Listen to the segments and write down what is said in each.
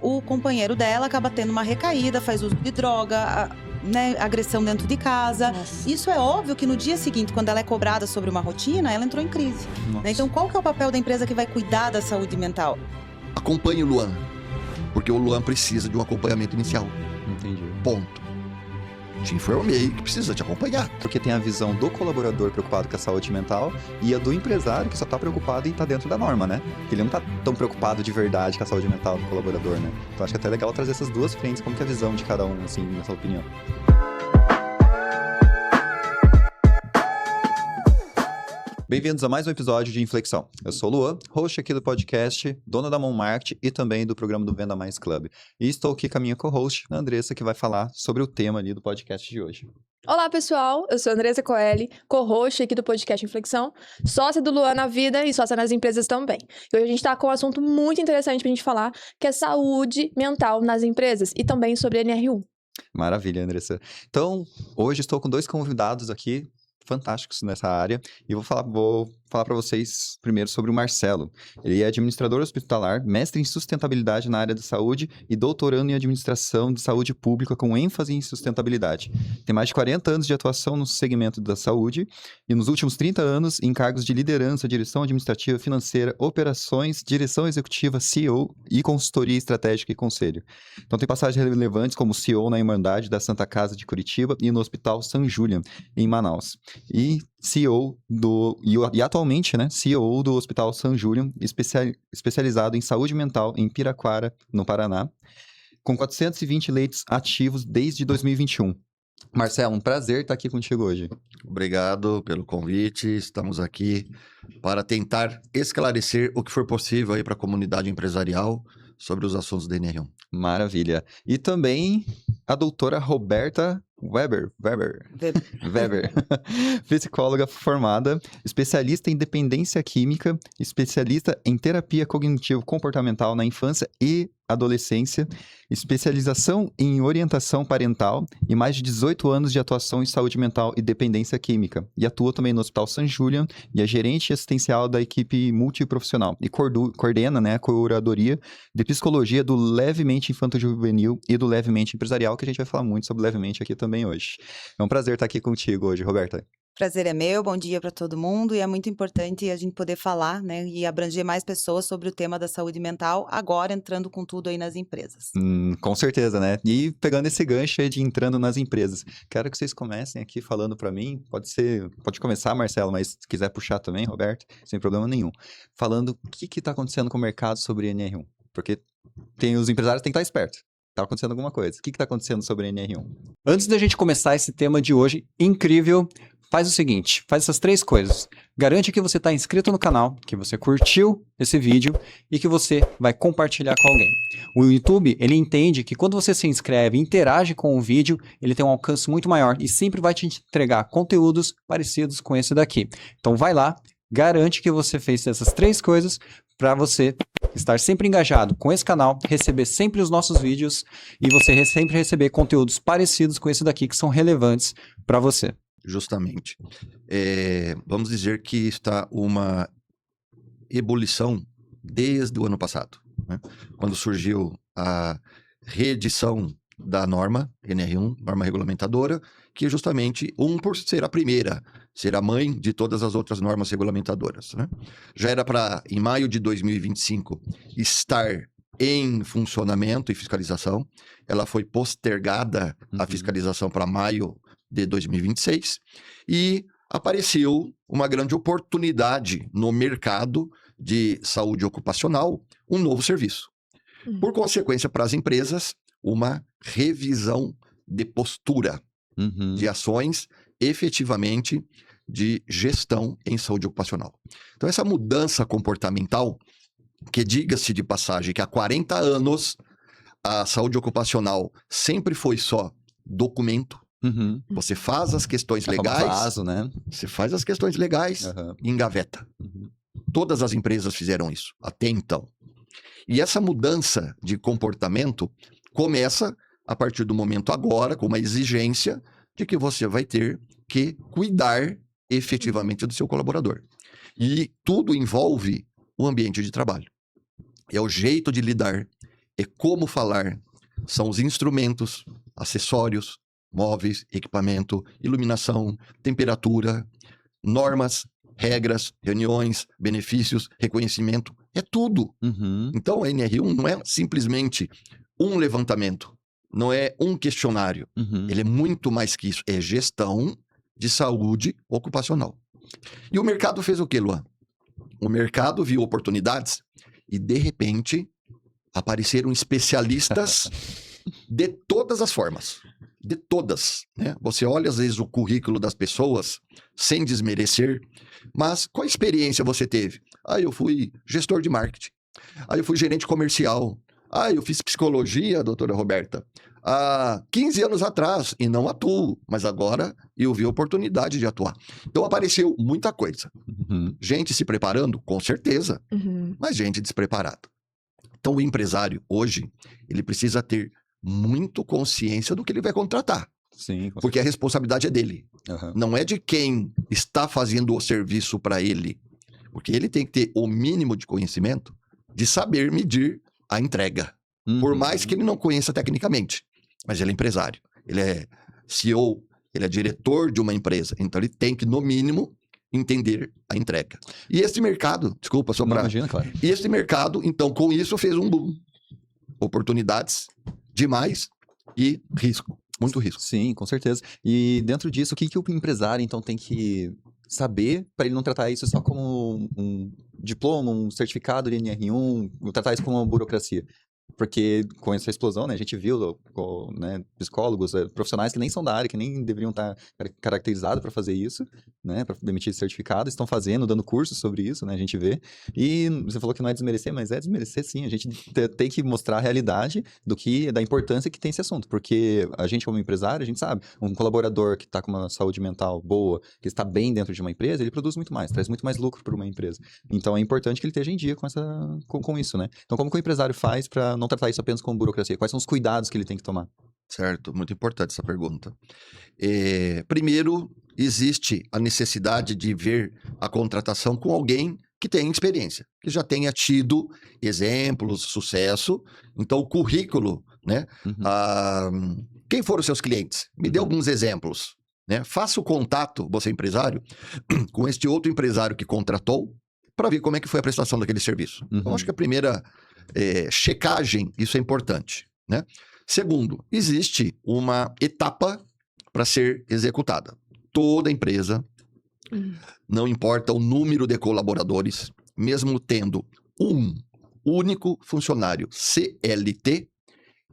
o companheiro dela acaba tendo uma recaída, faz uso de droga, né, agressão dentro de casa. Nossa. Isso é óbvio que no dia seguinte, quando ela é cobrada sobre uma rotina, ela entrou em crise. Né? Então, qual que é o papel da empresa que vai cuidar da saúde mental? Acompanhe o Luan, porque o Luan precisa de um acompanhamento inicial. Entendi. Ponto. Te informei que precisa te acompanhar. Porque tem a visão do colaborador preocupado com a saúde mental e a do empresário que só tá preocupado em estar dentro da norma, né? Que ele não tá tão preocupado de verdade com a saúde mental do colaborador, né? Então acho que é até legal trazer essas duas frentes, como que é a visão de cada um, assim, nessa opinião. Bem-vindos a mais um episódio de Inflexão. Eu sou o Luan, host aqui do podcast, dono da Mon Market e também do programa do Venda Mais Club. E estou aqui com a minha co-host, a Andressa, que vai falar sobre o tema ali do podcast de hoje. Olá, pessoal. Eu sou a Andressa Coelho, co-host aqui do podcast Inflexão, sócia do Luan na vida e sócia nas empresas também. E hoje a gente está com um assunto muito interessante pra gente falar, que é saúde mental nas empresas e também sobre NR1. Maravilha, Andressa. Então, hoje estou com dois convidados aqui, fantásticos nessa área, e vou falar para vocês primeiro sobre o Marcelo. Ele é administrador hospitalar, mestre em sustentabilidade na área da saúde e doutorando em administração de saúde pública com ênfase em sustentabilidade. Tem mais de 40 anos de atuação no segmento da saúde e nos últimos 30 anos em cargos de liderança, direção administrativa, financeira, operações, direção executiva, CEO e consultoria estratégica e conselho. Então tem passagens relevantes como CEO na Irmandade da Santa Casa de Curitiba e no Hospital São Julián, em Manaus. E CEO e atualmente, né, CEO do Hospital São Julián, especializado em saúde mental em Piraquara, no Paraná, com 420 leitos ativos desde 2021. Marcelo, um prazer estar aqui contigo hoje. Obrigado pelo convite. Estamos aqui para tentar esclarecer o que for possível aí para a comunidade empresarial sobre os assuntos da NR1. Maravilha. E também a doutora Roberta Weber, psicóloga formada, especialista em dependência química, especialista em terapia cognitivo-comportamental na infância e adolescência, especialização em orientação parental e mais de 18 anos de atuação em saúde mental e dependência química. E atua também no Hospital São Julián e é gerente assistencial da equipe multiprofissional e coordena, né, a curadoria de psicologia do levemente infanto-juvenil e do levemente empresarial, que a gente vai falar muito sobre levemente aqui também hoje. É um prazer estar aqui contigo hoje, Roberta. Prazer é meu, bom dia para todo mundo, e é muito importante a gente poder falar, né, e abranger mais pessoas sobre o tema da saúde mental, agora entrando com tudo aí nas empresas. Com certeza, né? E pegando esse gancho aí de entrando nas empresas, quero que vocês comecem aqui falando para mim, pode começar, Marcelo, mas se quiser puxar também, Roberto, sem problema nenhum, falando o que está acontecendo com o mercado sobre NR1, porque os empresários têm que estar espertos. Tá acontecendo alguma coisa. O que está acontecendo sobre a NR1? Antes da gente começar esse tema de hoje, incrível, faz o seguinte, faz essas 3 coisas. Garante que você está inscrito no canal, que você curtiu esse vídeo e que você vai compartilhar com alguém. O YouTube, ele entende que quando você se inscreve e interage com o vídeo, ele tem um alcance muito maior e sempre vai te entregar conteúdos parecidos com esse daqui. Então vai lá, garante que você fez essas 3 coisas para você estar sempre engajado com esse canal, receber sempre os nossos vídeos e você sempre receber conteúdos parecidos com esse daqui que são relevantes para você. Justamente. Vamos dizer que está uma ebulição desde o ano passado, né? Quando surgiu a reedição da norma NR1, norma regulamentadora, que justamente, por ser a primeira, ser a mãe de todas as outras normas regulamentadoras, né? Já era para, em maio de 2025, estar em funcionamento e fiscalização. Ela foi postergada, a fiscalização, para maio de 2026, e apareceu uma grande oportunidade no mercado de saúde ocupacional, um novo serviço. Por consequência, para as empresas, uma revisão de postura, de ações efetivamente de gestão em saúde ocupacional. Então, essa mudança comportamental, que diga-se de passagem que há 40 anos a saúde ocupacional sempre foi só documento. Você faz as questões legais, Vaso, né? Você faz as questões legais e engaveta. Todas as empresas fizeram isso até então. E essa mudança de comportamento começa a partir do momento agora, com uma exigência de que você vai ter que cuidar efetivamente do seu colaborador. E tudo envolve o ambiente de trabalho. É o jeito de lidar, é como falar, são os instrumentos, acessórios, móveis, equipamento, iluminação, temperatura, normas, regras, reuniões, benefícios, reconhecimento, é tudo. Uhum. Então, a NR1 não é simplesmente um levantamento, não é um questionário. Uhum. Ele é muito mais que isso. É gestão de saúde ocupacional. E o mercado fez o quê, Luan? O mercado viu oportunidades e, de repente, apareceram especialistas de todas as formas. De todas, né? Você olha, às vezes, o currículo das pessoas, sem desmerecer, mas qual experiência você teve? Eu fui gestor de marketing. Eu fui gerente comercial. Eu fiz psicologia, doutora Roberta, há 15 anos atrás, e não atuo, mas agora eu vi a oportunidade de atuar. Então, apareceu muita coisa. Uhum. Gente se preparando, com certeza, mas gente despreparada. Então, o empresário, hoje, ele precisa ter muito consciência do que ele vai contratar, Sim. porque a responsabilidade é dele, Uhum. não é de quem está fazendo o serviço para ele, porque ele tem que ter o mínimo de conhecimento de saber medir a entrega, por mais que ele não conheça tecnicamente, mas ele é empresário, ele é CEO, ele é diretor de uma empresa, então ele tem que, no mínimo, entender a entrega. E esse mercado, desculpa, só Não, para... imagina, claro. E esse mercado, então, com isso, fez um boom. Oportunidades demais e risco, muito risco. Sim, com certeza. E dentro disso, o que que o empresário, então, tem que saber para ele não tratar isso só como um diploma, um certificado de NR1, não tratar isso como uma burocracia? Porque com essa explosão, né, a gente viu, né, psicólogos, profissionais que nem são da área, que nem deveriam estar caracterizados para fazer isso, né, para emitir esse certificado, estão fazendo, dando cursos sobre isso, né, a gente vê. E você falou que não é desmerecer, mas é desmerecer sim, a gente tem que mostrar a realidade da importância que tem esse assunto, porque a gente como empresário, a gente sabe, um colaborador que está com uma saúde mental boa, que está bem dentro de uma empresa, ele produz muito mais, traz muito mais lucro para uma empresa. Então é importante que ele esteja em dia com isso, né. Então como que o empresário faz para não tratar isso apenas como burocracia? Quais são os cuidados que ele tem que tomar? Certo, muito importante essa pergunta. Primeiro, existe a necessidade de ver a contratação com alguém que tenha experiência, que já tenha tido exemplos, sucesso. Então, o currículo, né? Uhum. Quem foram os seus clientes? Me dê alguns exemplos, né? Faça o contato, você empresário, com este outro empresário que contratou, para ver como é que foi a prestação daquele serviço. Então, acho que a primeira checagem, isso é importante, né? Segundo, existe uma etapa para ser executada. Toda empresa, não importa o número de colaboradores, mesmo tendo um único funcionário CLT,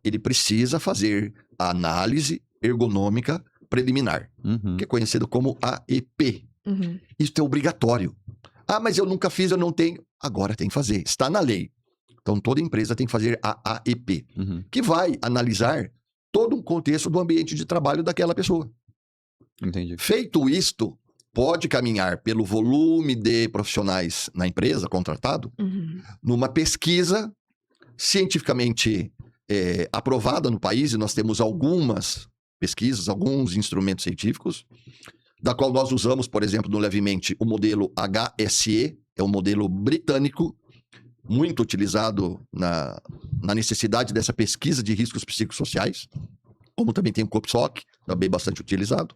ele precisa fazer a análise ergonômica preliminar, que é conhecido como AEP. Isso é obrigatório. Mas eu nunca fiz, eu não tenho. Agora tem que fazer, está na lei. Então, toda empresa tem que fazer a AEP, que vai analisar todo um contexto do ambiente de trabalho daquela pessoa. Entendi. Feito isto, pode caminhar pelo volume de profissionais na empresa, contratado, numa pesquisa cientificamente aprovada no país, e nós temos algumas pesquisas, alguns instrumentos científicos, da qual nós usamos, por exemplo, no Levemente, o modelo HSE, é um modelo britânico, muito utilizado na necessidade dessa pesquisa de riscos psicossociais, como também tem o COPSOC, também bastante utilizado.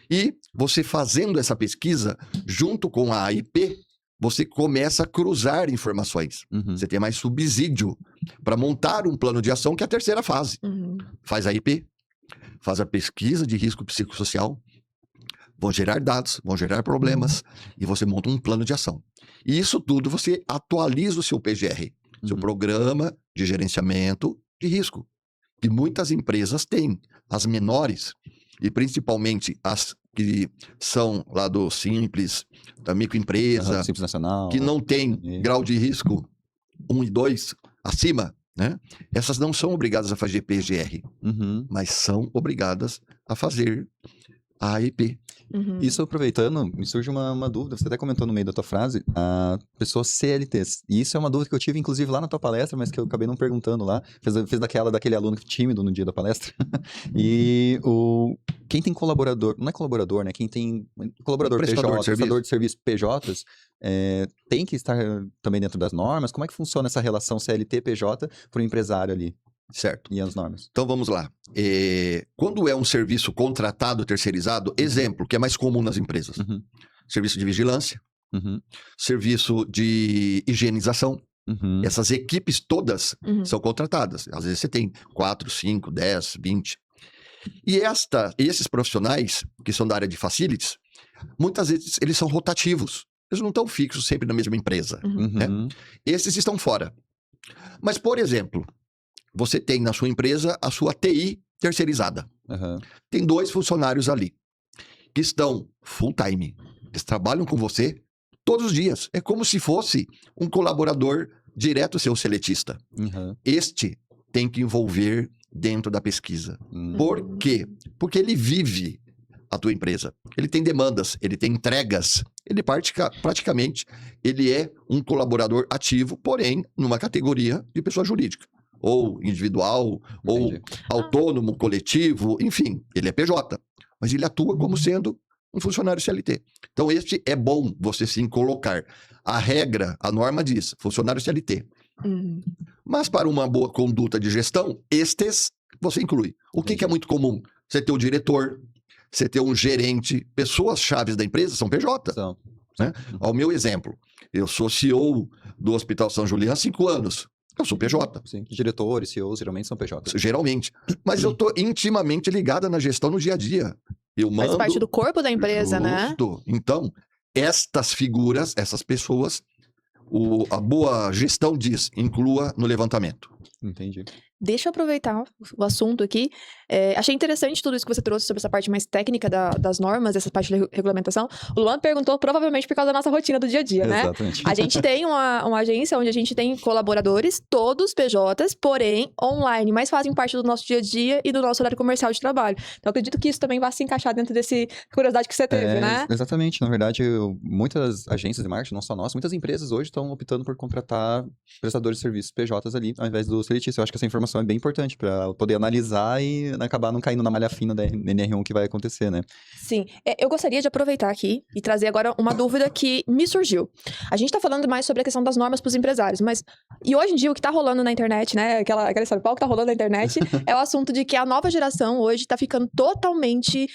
E você fazendo essa pesquisa, junto com a AIP, você começa a cruzar informações. Você tem mais subsídio para montar um plano de ação, que é a terceira fase. Faz a AIP, faz a pesquisa de risco psicossocial, vão gerar dados, vão gerar problemas, e você monta um plano de ação. E isso tudo você atualiza o seu PGR, seu Programa de Gerenciamento de Risco, que muitas empresas têm, as menores, e principalmente as que são lá do Simples, da microempresa, Simples Nacional, que não tem grau de risco 1 e 2 acima, né? Essas não são obrigadas a fazer PGR, mas são obrigadas a fazer AEP. Uhum. Isso aproveitando, me surge uma dúvida, você até comentou no meio da tua frase, a pessoas CLTs. E isso é uma dúvida que eu tive, inclusive, lá na tua palestra, mas que eu acabei não perguntando lá. Fez daquele aluno tímido no dia da palestra. E quem tem colaborador, não é colaborador, né? Quem tem colaborador Prestador PJ, de serviço. prestador de serviço PJs, tem que estar também dentro das normas? Como é que funciona essa relação CLT-PJ para o empresário ali? Certo. E as normas? Então vamos lá. Quando é um serviço contratado, terceirizado, exemplo, que é mais comum nas empresas. Uhum. Serviço de vigilância, Uhum. serviço de higienização. Uhum. Essas equipes todas Uhum. são contratadas. Às vezes você tem 4, 5, 10, 20. E esses profissionais, que são da área de facilities, muitas vezes eles são rotativos. Eles não estão fixos sempre na mesma empresa. né? Uhum. Esses estão fora. Mas, por exemplo, você tem na sua empresa a sua TI terceirizada. Uhum. Tem 2 funcionários ali que estão full time. Eles trabalham com você todos os dias. É como se fosse um colaborador direto seu seletista. Uhum. Este tem que envolver dentro da pesquisa. Uhum. Por quê? Porque ele vive a tua empresa. Ele tem demandas, ele tem entregas. Ele praticamente ele é um colaborador ativo, porém numa categoria de pessoa jurídica. Ou individual, ou Entendi. autônomo, coletivo, enfim, ele é PJ. Mas ele atua como sendo um funcionário CLT. Então, este é bom você sim colocar. A regra, a norma diz, funcionário CLT. Uhum. Mas para uma boa conduta de gestão, estes você inclui. O que é muito comum? Você ter o diretor, você ter um gerente, pessoas chaves da empresa são PJ. Então, Ao meu exemplo, eu sou CEO do Hospital São Julián há 5 anos. Eu sou PJ, sim. Diretores, CEOs, geralmente são PJ. geralmente. Mas eu estou intimamente ligada na gestão no dia a dia. Eu Faz mando... parte do corpo da empresa, né? Justo. Então, estas figuras, essas pessoas, a boa gestão diz, inclua no levantamento. Entendi. Deixa eu aproveitar o assunto aqui. Achei interessante tudo isso que você trouxe sobre essa parte mais técnica das normas, essa parte de regulamentação. O Luan perguntou provavelmente por causa da nossa rotina do dia a dia, né? Exatamente. A gente tem uma agência onde a gente tem colaboradores, todos PJs, porém online, mas fazem parte do nosso dia a dia e do nosso horário comercial de trabalho. Então, acredito que isso também vai se encaixar dentro desse curiosidade que você teve, né? Exatamente. Na verdade, muitas agências de marketing, não só nós, muitas empresas hoje estão optando por contratar prestadores de serviços PJs ali, ao invés do seletista. Eu acho que essa informação é bem importante para poder analisar e acabar não caindo na malha fina da NR1 que vai acontecer, né? Sim. Eu gostaria de aproveitar aqui e trazer agora uma dúvida que me surgiu. A gente tá falando mais sobre a questão das normas para os empresários, mas... E hoje em dia, o que tá rolando na internet, né? Aquela história, o que tá rolando na internet, é o assunto de que a nova geração hoje tá ficando totalmente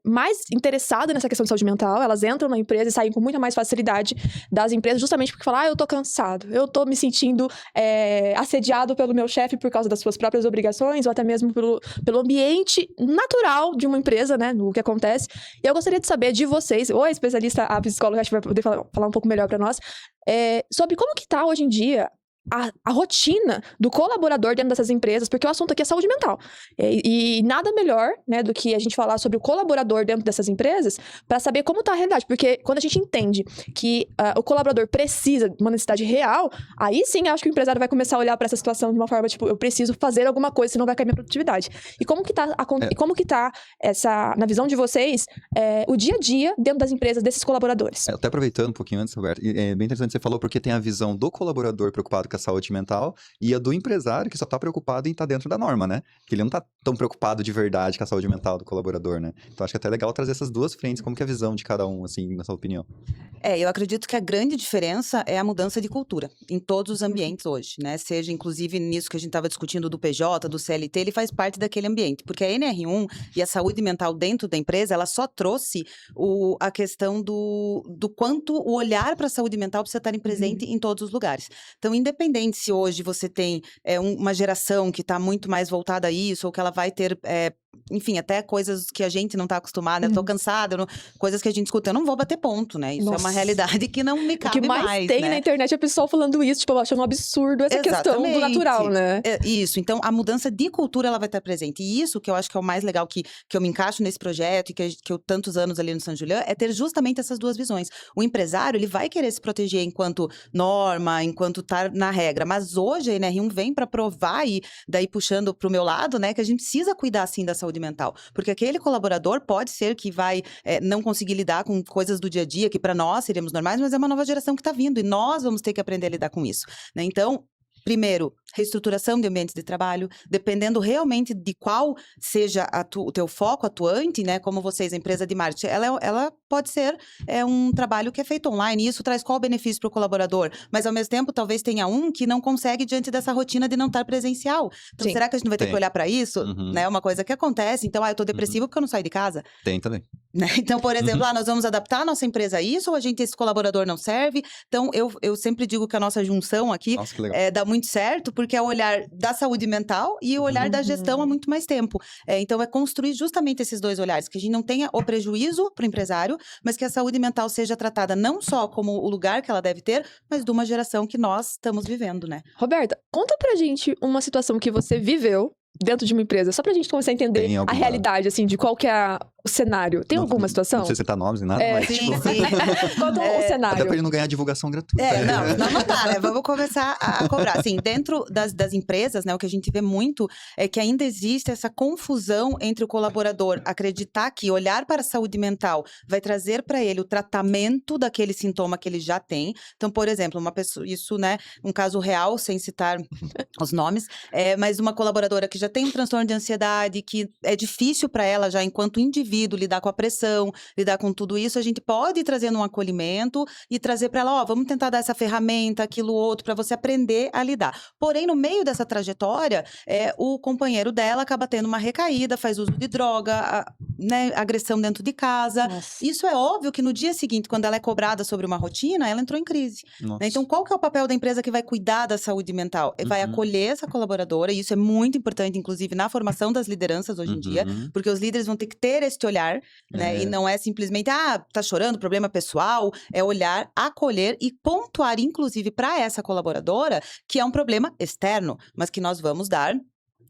mais interessada nessa questão de saúde mental. Elas entram na empresa e saem com muita mais facilidade das empresas, justamente porque falam, eu tô cansado, eu tô me sentindo assediado pelo meu chefe por causa das suas próprias obrigações, ou até mesmo pelo ambiente natural de uma empresa, né, no que acontece. E eu gostaria de saber de vocês, ou a especialista, a psicóloga, acho que vai poder falar um pouco melhor para nós, sobre como que tá hoje em dia a rotina do colaborador dentro dessas empresas, porque o assunto aqui é saúde mental. E nada melhor, né, do que a gente falar sobre o colaborador dentro dessas empresas para saber como tá a realidade. Porque quando a gente entende que o colaborador precisa de uma necessidade real, aí sim eu acho que o empresário vai começar a olhar para essa situação de uma forma, tipo, eu preciso fazer alguma coisa, senão vai cair minha produtividade. E como que tá na visão de vocês, o dia a dia dentro das empresas desses colaboradores? Até aproveitando um pouquinho antes, Roberto, é bem interessante que você falou, porque tem a visão do colaborador preocupado com a saúde mental e a do empresário que só tá preocupado em estar dentro da norma, né? Que ele não tá tão preocupado de verdade com a saúde mental do colaborador, né? Então acho que é até legal trazer essas duas frentes, como que é a visão de cada um, assim, na sua opinião. Eu acredito que a grande diferença é a mudança de cultura em todos os ambientes hoje, né? Seja, inclusive, nisso que a gente estava discutindo do PJ, do CLT, ele faz parte daquele ambiente. Porque a NR1 e a saúde mental dentro da empresa, ela só trouxe a questão do quanto o olhar para a saúde mental precisa estar presente em todos os lugares. Então, independente se hoje você tem uma geração que está muito mais voltada a isso, ou que ela vai ter... enfim, até coisas que a gente não tá acostumada, eu tô cansada, coisas que a gente escuta, eu não vou bater ponto, né? Isso é uma realidade que não me cabe mais, O que mais tem né? na internet é o pessoal falando isso, tipo, achando um absurdo essa questão do natural, né? Isso, então a mudança de cultura, ela vai estar presente. E isso que eu acho que é o mais legal, que eu me encaixo nesse projeto e que eu tantos anos ali no São Julián, é ter justamente essas duas visões. O empresário, ele vai querer se proteger enquanto norma, enquanto tá na regra, mas hoje a NR1 vem para provar, e daí puxando pro meu lado, né, que a gente precisa cuidar, assim, da saúde saúde mental. Porque aquele colaborador pode ser que vai não conseguir lidar com coisas do dia a dia, que para nós seríamos normais, mas é uma nova geração que está vindo e nós vamos ter que aprender a lidar com isso, né? Então, primeiro, reestruturação de ambientes de trabalho, dependendo realmente de qual seja o teu foco atuante, né? Como vocês, a empresa de marketing, ela pode ser um trabalho que é feito online, e isso traz qual benefício para o colaborador? Mas, ao mesmo tempo, talvez tenha um que não consegue diante dessa rotina de não estar presencial. Então, Sim. será que a gente não vai ter que olhar para isso? Uhum. Né? É uma coisa que acontece. Então, eu tô depressivo porque eu não saio de casa. Tem também. Né? Então, por exemplo, nós vamos adaptar a nossa empresa a isso, ou esse colaborador não serve? Então, eu sempre digo que a nossa junção aqui Nossa, que legal. dá muito certo, porque é o olhar da saúde mental e o olhar da gestão há muito mais tempo. Então, é construir justamente esses dois olhares, que a gente não tenha o prejuízo para o empresário, mas que a saúde mental seja tratada não só como o lugar que ela deve ter, mas de uma geração que nós estamos vivendo, né? Roberta, conta pra gente uma situação que você viveu dentro de uma empresa, só pra gente começar a entender Tem a alguma- realidade, assim, de qual que é o cenário. Tem Não- alguma situação? Não precisa citar nomes nem nada, mas Sim, tipo, sim. Conta o até cenário. pra ele não ganhar divulgação gratuita. Não dá, né? Vamos começar a cobrar. Assim, dentro das empresas, né, o que a gente vê muito é que ainda existe essa confusão entre o colaborador acreditar que olhar para a saúde mental vai trazer para ele o tratamento daquele sintoma que ele já tem. Então, por exemplo, uma pessoa, isso, né, um caso real, sem citar os nomes, mas uma colaboradora que já tem um transtorno de ansiedade, que é difícil para ela já enquanto indivíduo lidar com a pressão, lidar com tudo isso, a gente pode ir trazendo um acolhimento e trazer para ela, vamos tentar dar essa ferramenta, aquilo outro, para você aprender a lidar. Porém, no meio dessa trajetória, o companheiro dela acaba tendo uma recaída, faz uso de droga, né, agressão dentro de casa. Nossa. Isso é óbvio que no dia seguinte, quando ela é cobrada sobre uma rotina, ela entrou em crise. Nossa. Né? Então, qual que é o papel da empresa que vai cuidar da saúde mental? Vai Uhum. acolher essa colaboradora, e isso é muito importante, inclusive, na formação das lideranças hoje em dia, Uhum. porque os líderes vão ter que ter este olhar, né? E não é simplesmente, tá chorando, problema pessoal, é olhar, acolher e pontuar, inclusive, para essa colaboradora, que é um problema externo, mas que nós vamos dar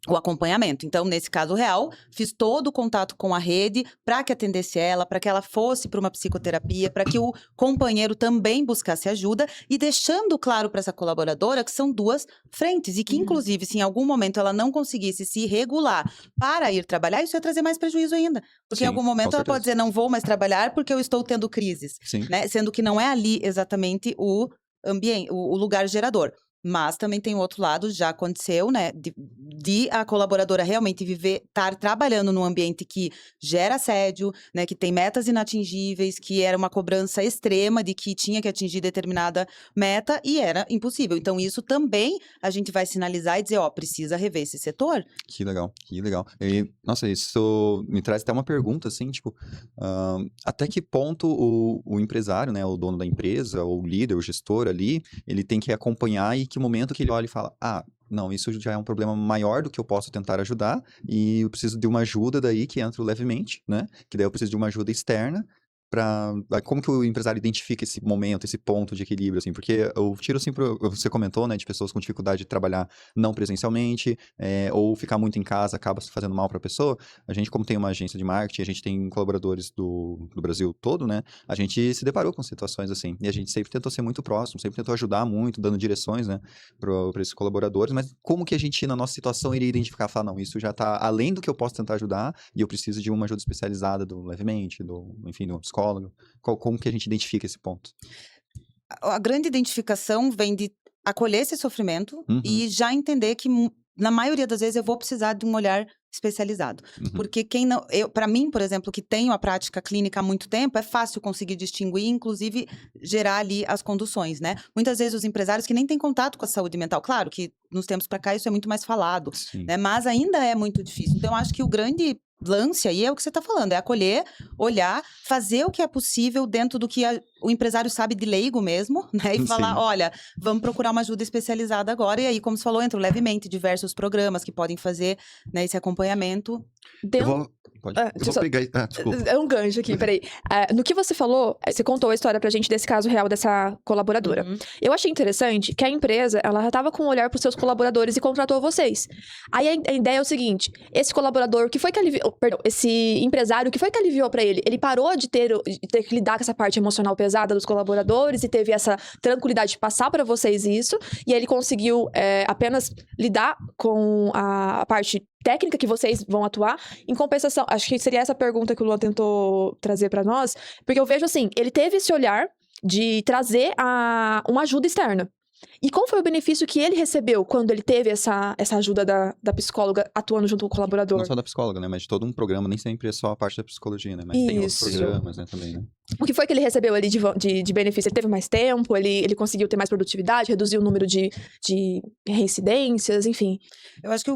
o acompanhamento. Então, nesse caso real, fiz todo o contato com a rede para que atendesse ela, para que ela fosse para uma psicoterapia, para que o companheiro também buscasse ajuda e deixando claro para essa colaboradora que são duas frentes e que, inclusive, se em algum momento ela não conseguisse se regular para ir trabalhar, isso ia trazer mais prejuízo ainda. Porque Sim, em algum momento com ela pode certeza. dizer, não vou mais trabalhar porque eu estou tendo crises, Sim. né? Sendo que não é ali exatamente o ambiente, o lugar gerador. Mas também tem o outro lado, já aconteceu, né, de a colaboradora realmente estar trabalhando num ambiente que gera assédio, né, que tem metas inatingíveis, que era uma cobrança extrema de que tinha que atingir determinada meta e era impossível. Então, isso também a gente vai sinalizar e dizer, precisa rever esse setor. Que legal, que legal. E, nossa, isso me traz até uma pergunta, assim, tipo, até que ponto o empresário, né, o dono da empresa, ou o líder, o gestor ali, ele tem que acompanhar e que momento que ele olha e fala, não, isso já é um problema maior do que eu posso tentar ajudar e eu preciso de uma ajuda daí que entra levemente, né, que daí eu preciso de uma ajuda externa. Como que o empresário identifica esse momento, esse ponto de equilíbrio, assim? Porque eu tiro assim, você comentou, né, de pessoas com dificuldade de trabalhar não presencialmente, ou ficar muito em casa acaba fazendo mal para a pessoa. A gente, como tem uma agência de marketing, a gente tem colaboradores do Brasil todo, né? A gente se deparou com situações assim. E a gente sempre tentou ser muito próximo, sempre tentou ajudar muito, dando direções, né, para esses colaboradores. Mas como que a gente, na nossa situação, iria identificar, falar, não, isso já está além do que eu posso tentar ajudar e eu preciso de uma ajuda especializada levemente, enfim, do psicólogo. Como que a gente identifica esse ponto? A grande identificação vem de acolher esse sofrimento Uhum. e já entender que, na maioria das vezes, eu vou precisar de um olhar especializado. Uhum. Porque para mim, por exemplo, que tenho a prática clínica há muito tempo, é fácil conseguir distinguir, inclusive gerar ali as conduções, né? Muitas vezes os empresários que nem têm contato com a saúde mental, claro que nos tempos para cá isso é muito mais falado, Sim. né? Mas ainda é muito difícil. Então, eu acho que o grande lance aí é o que você está falando, é acolher, olhar, fazer o que é possível dentro do que o empresário sabe de leigo mesmo, né? E falar, Sim. olha, vamos procurar uma ajuda especializada agora. E aí, como você falou, entram levemente diversos programas que podem fazer, né, esse acompanhamento. Eu vou pegar... desculpa. É um gancho aqui, peraí. No que você falou, você contou a história pra gente desse caso real dessa colaboradora. Uhum. Eu achei interessante que a empresa, ela já tava com um olhar pros seus colaboradores e contratou vocês. Aí a ideia é o seguinte, esse colaborador, esse empresário, o que foi que aliviou pra ele? Ele parou de ter que lidar com essa parte emocional pesada dos colaboradores e teve essa tranquilidade de passar pra vocês isso, e ele conseguiu apenas lidar com a parte técnica que vocês vão atuar. Em compensação, acho que seria essa pergunta que o Luan tentou trazer pra nós, porque eu vejo assim, ele teve esse olhar de trazer uma ajuda externa. E qual foi o benefício que ele recebeu quando ele teve essa ajuda da psicóloga atuando junto com o colaborador? Não só da psicóloga, né? Mas de todo um programa, nem sempre é só a parte da psicologia, né? Mas tem outros Isso. programas, né, também, né? O que foi que ele recebeu ali de benefício? Ele teve mais tempo? Ele conseguiu ter mais produtividade? Reduziu o número de reincidências? Enfim. Eu acho que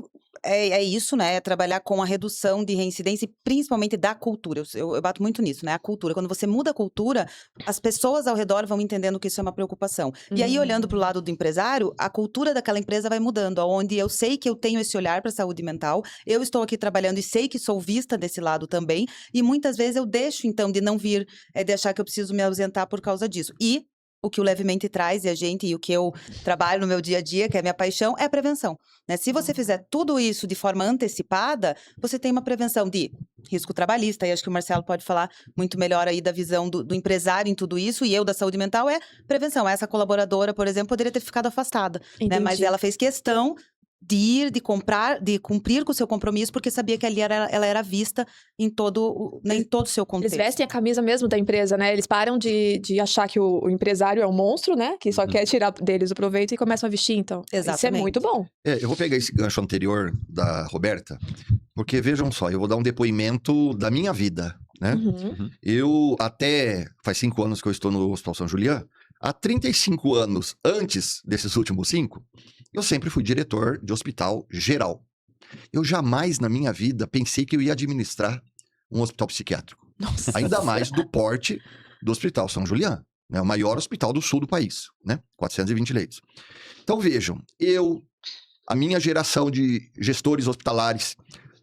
é isso, né? É trabalhar com a redução de reincidência e principalmente da cultura. Eu bato muito nisso, né? A cultura. Quando você muda a cultura, as pessoas ao redor vão entendendo que isso é uma preocupação. E aí, olhando para o lado do empresário, a cultura daquela empresa vai mudando, onde eu sei que eu tenho esse olhar para a saúde mental, eu estou aqui trabalhando e sei que sou vista desse lado também, e muitas vezes eu deixo, então, de não vir, de achar que eu preciso me ausentar por causa disso. E o que o Levemente traz e o que eu trabalho no meu dia a dia, que é a minha paixão, é a prevenção, né? Se você fizer tudo isso de forma antecipada, você tem uma prevenção de risco trabalhista, e acho que o Marcelo pode falar muito melhor aí da visão do empresário em tudo isso, e eu da saúde mental é prevenção. Essa colaboradora, por exemplo, poderia ter ficado afastada, né? Mas ela fez questão de ir, de comprar, de cumprir com o seu compromisso, porque sabia que ali ela era vista em todo o seu contexto. Eles vestem a camisa mesmo da empresa, né? Eles param de achar que o empresário é um monstro, né? Que só quer tirar deles o proveito e começam a vestir, então. Exatamente. Isso é muito bom. Eu vou pegar esse gancho anterior da Roberta, porque vejam só, eu vou dar um depoimento da minha vida, né? Eu faz 5 anos que eu estou no Hospital São Julián, há 35 anos antes desses últimos 5, eu sempre fui diretor de hospital geral. Eu jamais na minha vida pensei que eu ia administrar um hospital psiquiátrico. Nossa. Ainda mais do porte do Hospital São Julián, né? O maior hospital do sul do país, né? 420 leitos. Então vejam, a minha geração de gestores hospitalares,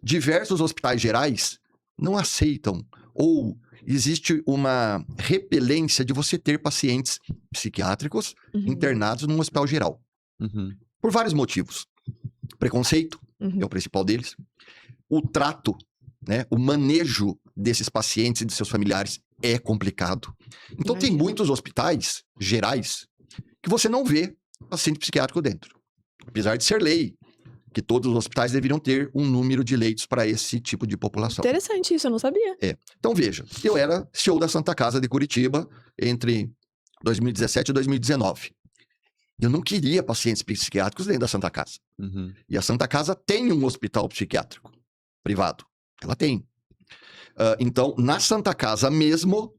diversos hospitais gerais não aceitam ou existe uma repelência de você ter pacientes psiquiátricos internados num hospital geral. Por vários motivos. Preconceito é o principal deles. O trato, né, o manejo desses pacientes e de seus familiares é complicado. Então tem muitos hospitais gerais que você não vê paciente psiquiátrico dentro. Apesar de ser lei, que todos os hospitais deveriam ter um número de leitos para esse tipo de população. Interessante isso, eu não sabia. Então veja, eu era CEO da Santa Casa de Curitiba entre 2017 e 2019. Eu não queria pacientes psiquiátricos dentro da Santa Casa. E a Santa Casa tem um hospital psiquiátrico privado. Ela tem. Então, na Santa Casa mesmo,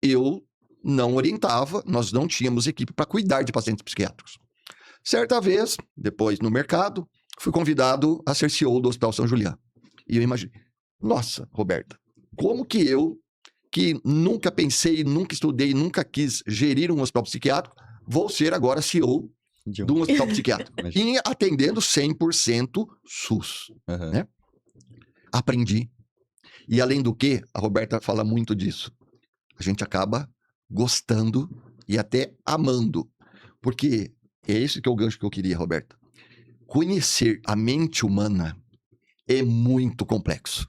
eu não orientava, nós não tínhamos equipe para cuidar de pacientes psiquiátricos. Certa vez, depois no mercado, fui convidado a ser CEO do Hospital São Julián. E eu imaginei, nossa, Roberta, como que eu, que nunca pensei, nunca estudei, nunca quis gerir um hospital psiquiátrico, vou ser agora CEO de um hospital psiquiátrico. E atendendo 100% SUS. Né? Aprendi. E além do que, a Roberta fala muito disso, a gente acaba gostando e até amando. Porque é esse que é o gancho que eu queria, Roberta. Conhecer a mente humana é muito complexo.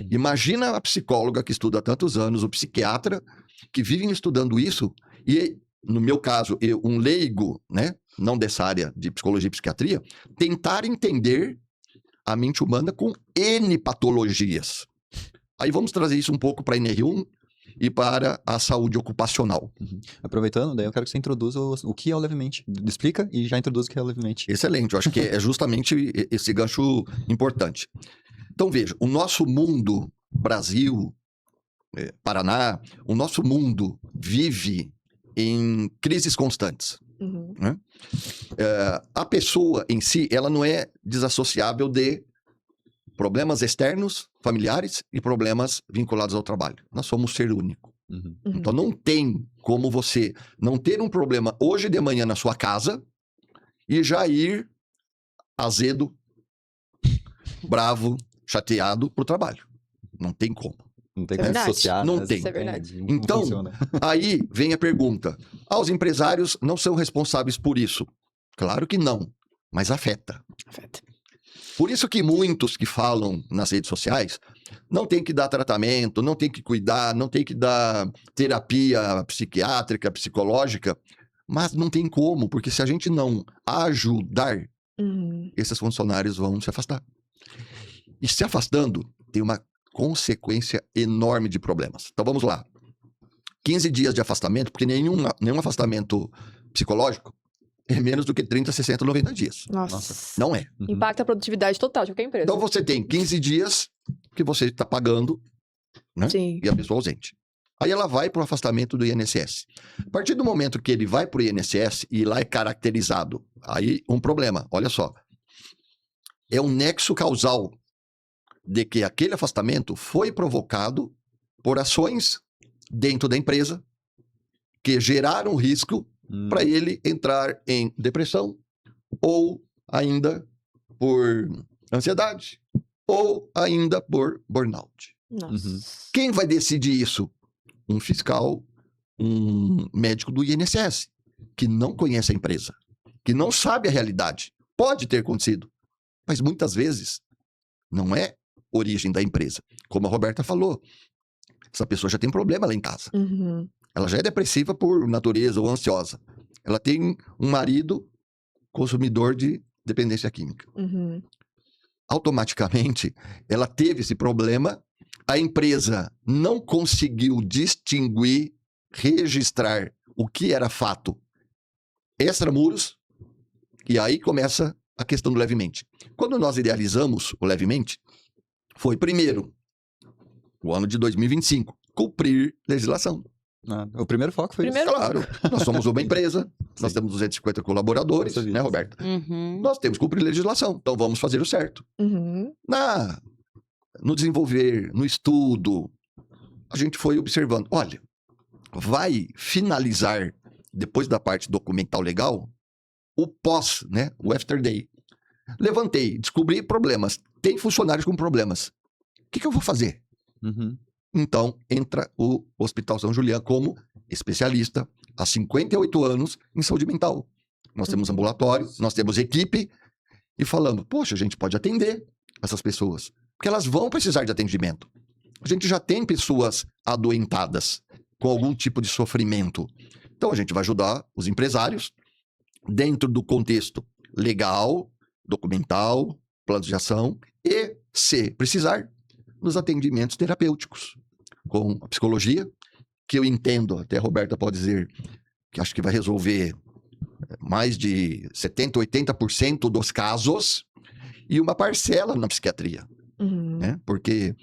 Imagina a psicóloga que estuda há tantos anos, o psiquiatra que vivem estudando isso e, no meu caso, um leigo, né, não dessa área de psicologia e psiquiatria, tentar entender a mente humana com N patologias. Aí vamos trazer isso um pouco para a NR1 e para a saúde ocupacional. Aproveitando, daí eu quero que você introduza o que é o Levemente. Explica e já introduz o que é o Levemente. Excelente, eu acho que é justamente esse gancho importante. Então veja, o nosso mundo, Brasil, Paraná, o nosso mundo vive em crises constantes. Né? A pessoa em si, ela não é desassociável de problemas externos, familiares e problemas vinculados ao trabalho. Nós somos um ser único. Então não tem como você não ter um problema hoje de manhã na sua casa e já ir azedo, bravo, chateado pro trabalho. Não tem como. Não tem como associar. Não tem. Isso é verdade. Então, aí vem a pergunta. Os empresários não são responsáveis por isso? Claro que não, mas afeta. Por isso que muitos que falam nas redes sociais não tem que dar tratamento, não tem que cuidar, não tem que dar terapia psiquiátrica, psicológica, mas não tem como, porque se a gente não ajudar, esses funcionários vão se afastar. E se afastando, tem uma consequência enorme de problemas. Então vamos lá. 15 dias de afastamento, porque nenhum afastamento psicológico é menos do que 30, 60, 90 dias. Nossa. Não é. Uhum. Impacta a produtividade total de qualquer empresa. Então você tem 15 dias que você está pagando, né? Sim. E a pessoa ausente. Aí ela vai para o afastamento do INSS. A partir do momento que ele vai para o INSS e lá é caracterizado, aí um problema, olha só. É um nexo causal de que aquele afastamento foi provocado por ações dentro da empresa que geraram risco para ele entrar em depressão ou ainda por ansiedade ou ainda por burnout. Nossa. Uhum. Quem vai decidir isso? Um fiscal, um médico do INSS, que não conhece a empresa, que não sabe a realidade. Pode ter acontecido, mas muitas vezes não é origem da empresa. Como a Roberta falou, essa pessoa já tem problema lá em casa. Uhum. Ela já é depressiva por natureza ou ansiosa. Ela tem um marido consumidor de dependência química. Uhum. Automaticamente, ela teve esse problema, a empresa não conseguiu distinguir, registrar o que era fato extramuros, e aí começa a questão do levemente. Quando nós idealizamos o levemente, foi primeiro, o ano de 2025, cumprir legislação. O primeiro foco foi Primeiro- isso. Claro, nós somos uma empresa, nós Sim. temos 250 colaboradores, Nossa vida. né, Roberta? Uhum. Nós temos que cumprir legislação, então vamos fazer o certo. Uhum. No desenvolver, no estudo, a gente foi observando, olha, vai finalizar, depois da parte documental legal, o pós, né, o after day. Levantei, descobri problemas, tem funcionários com problemas. O que eu vou fazer? Uhum. Então, entra o Hospital São Julián como especialista há 58 anos em saúde mental. Nós temos ambulatório, nós temos equipe, e falando, poxa, a gente pode atender essas pessoas, porque elas vão precisar de atendimento. A gente já tem pessoas adoentadas, com algum tipo de sofrimento. Então, a gente vai ajudar os empresários, dentro do contexto legal, documental, plano de ação, e, se precisar, nos atendimentos terapêuticos, com a psicologia, que eu entendo, até a Roberta pode dizer, que acho que vai resolver mais de 70%, 80% dos casos, e uma parcela na psiquiatria, Uhum. né? Porque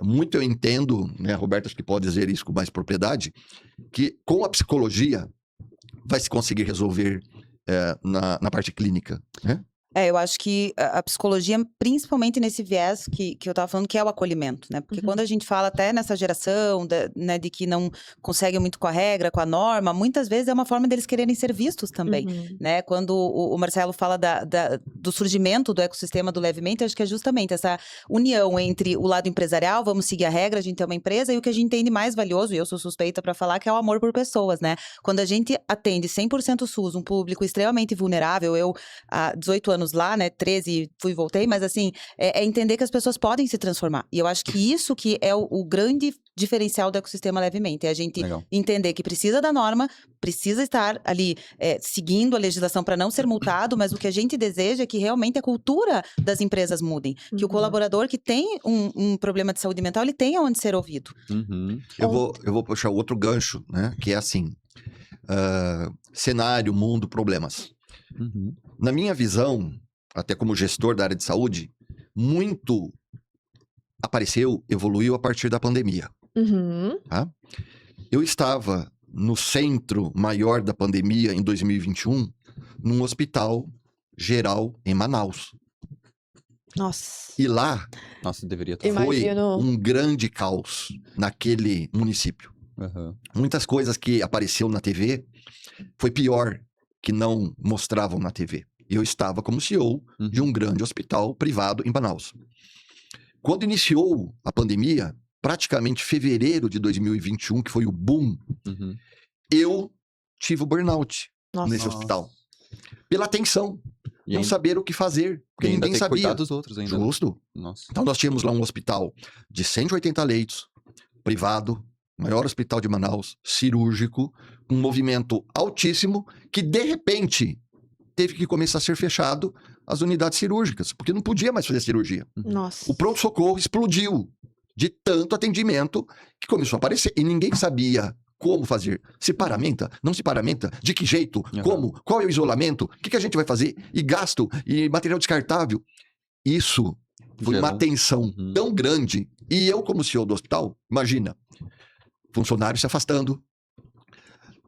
muito eu entendo, né, a Roberta acho que pode dizer isso com mais propriedade, que com a psicologia vai se conseguir resolver na parte clínica, né? Eu acho que a psicologia, principalmente nesse viés que eu tava falando, que é o acolhimento, né? Porque Uhum. quando a gente fala até nessa geração, né, de que não consegue muito com a regra, com a norma, muitas vezes é uma forma deles quererem ser vistos também, Uhum. né? Quando o Marcelo fala do surgimento do ecossistema do levemente, acho que é justamente essa união entre o lado empresarial, vamos seguir a regra, a gente é uma empresa, e o que a gente tem de mais valioso, e eu sou suspeita para falar, que é o amor por pessoas, né? Quando a gente atende 100% SUS, um público extremamente vulnerável, eu há 18 anos lá, né, 13, fui e voltei, mas assim, é entender que as pessoas podem se transformar. E eu acho que isso que é o grande diferencial do ecossistema levemente, é a gente Legal. entender que precisa da norma, precisa estar ali seguindo a legislação para não ser multado, mas o que a gente deseja é que realmente a cultura das empresas mudem, que o Uhum. colaborador que tem um problema de saúde mental, ele tenha onde ser ouvido. Uhum. Eu vou puxar outro gancho, né? Que é assim, cenário, mundo, problemas. Uhum. Na minha visão, até como gestor da área de saúde, muito apareceu, evoluiu a partir da pandemia. Uhum. Tá? Eu estava no centro maior da pandemia em 2021, num hospital geral em Manaus. Nossa. E lá Nossa, deveria estar. Imagino. foi um grande caos naquele município. Uhum. Muitas coisas que apareceu na TV foi pior que não mostravam na TV. Eu estava como CEO de um grande hospital privado em Manaus. Quando iniciou a pandemia, praticamente fevereiro de 2021, que foi o boom, Uhum. eu tive o burnout Nossa. nesse hospital. Pela tensão, E não ainda, saber o que fazer, porque e ainda ninguém ter que sabia. cuidar dos outros ainda. né? Justo. Nossa. Então nós tínhamos lá um hospital de 180 leitos, privado, maior hospital de Manaus, cirúrgico, um movimento altíssimo, que de repente teve que começar a ser fechado as unidades cirúrgicas, porque não podia mais fazer cirurgia. Nossa. O pronto-socorro explodiu de tanto atendimento que começou a aparecer. E ninguém sabia como fazer. Se paramenta? Não se paramenta? De que jeito? Como? Qual é o isolamento? O que a gente vai fazer? E gasto? E material descartável? Isso foi uma tensão tão grande. E eu, como CEO do hospital, imagina, funcionários se afastando,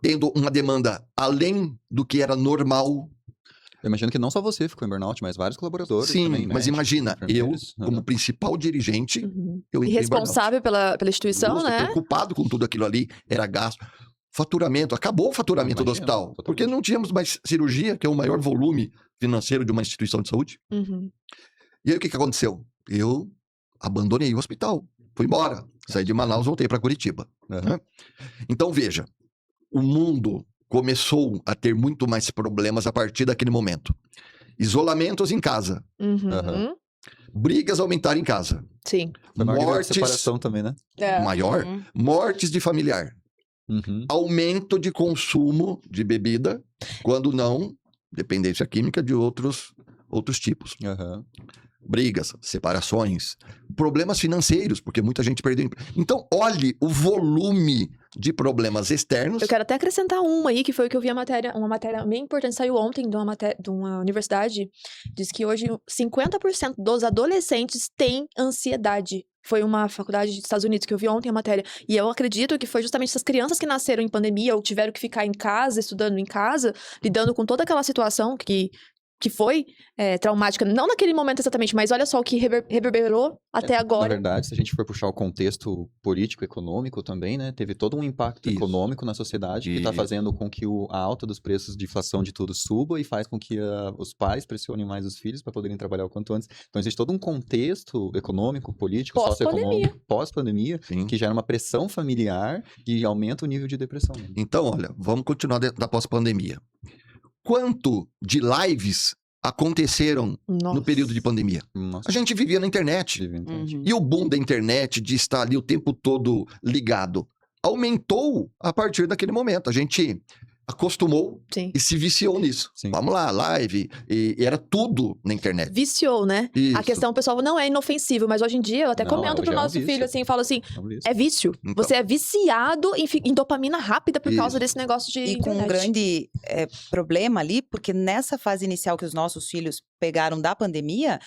tendo uma demanda além do que era normal. Eu imagino que não só você ficou em burnout, mas vários colaboradores Sim, também, mas imagina, eu, como principal dirigente, eu E entrei em burnout. responsável pela instituição, Nossa, né? preocupado com tudo aquilo ali, era gasto. Faturamento, acabou o faturamento do hospital, totalmente. porque não tínhamos mais cirurgia, que é o maior volume financeiro de uma instituição de saúde. E aí o que aconteceu? Eu abandonei o hospital, fui embora, saí de Manaus, voltei para Curitiba. Né? Então veja, o mundo começou a ter muito mais problemas a partir daquele momento. Isolamentos em casa, brigas aumentaram em casa, Sim. Foi uma grande mortes, separação também, né? maior, mortes de familiar. Aumento de consumo de bebida, quando não, dependência química de outros tipos. Brigas, separações, problemas financeiros, porque muita gente perdeu emprego. Então, olhe o volume de problemas externos. Eu quero até acrescentar uma aí, que foi o que eu vi uma matéria bem importante, saiu ontem de uma universidade, diz que hoje 50% dos adolescentes têm ansiedade. Foi uma faculdade dos Estados Unidos que eu vi ontem a matéria. E eu acredito que foi justamente essas crianças que nasceram em pandemia ou tiveram que ficar em casa, estudando em casa, lidando com toda aquela situação que foi traumática, não naquele momento exatamente, mas olha só o que reverberou até agora. Na verdade, se a gente for puxar o contexto político, econômico também, né? Teve todo um impacto econômico na sociedade que está fazendo com que a alta dos preços de inflação de tudo suba e faz com que os pais pressionem mais os filhos para poderem trabalhar o quanto antes. Então, existe todo um contexto econômico, político, socioeconômico, pós-pandemia, que gera uma pressão familiar e aumenta o nível de depressão. Então, olha, vamos continuar da pós-pandemia. Quanto de lives aconteceram no período de pandemia? A gente vivia na internet. E o boom da internet, de estar ali o tempo todo ligado, aumentou a partir daquele momento. A gente acostumou e se viciou nisso. Vamos lá, live, e era tudo na internet. Viciou, né? Isso. A questão, pessoal, não é inofensivo, mas hoje em dia eu até comento pro nosso filho assim, falo assim, é vício. Então. Você é viciado em dopamina rápida por causa desse negócio de E internet. com um grande problema ali, porque nessa fase inicial que os nossos filhos pegaram da pandemia,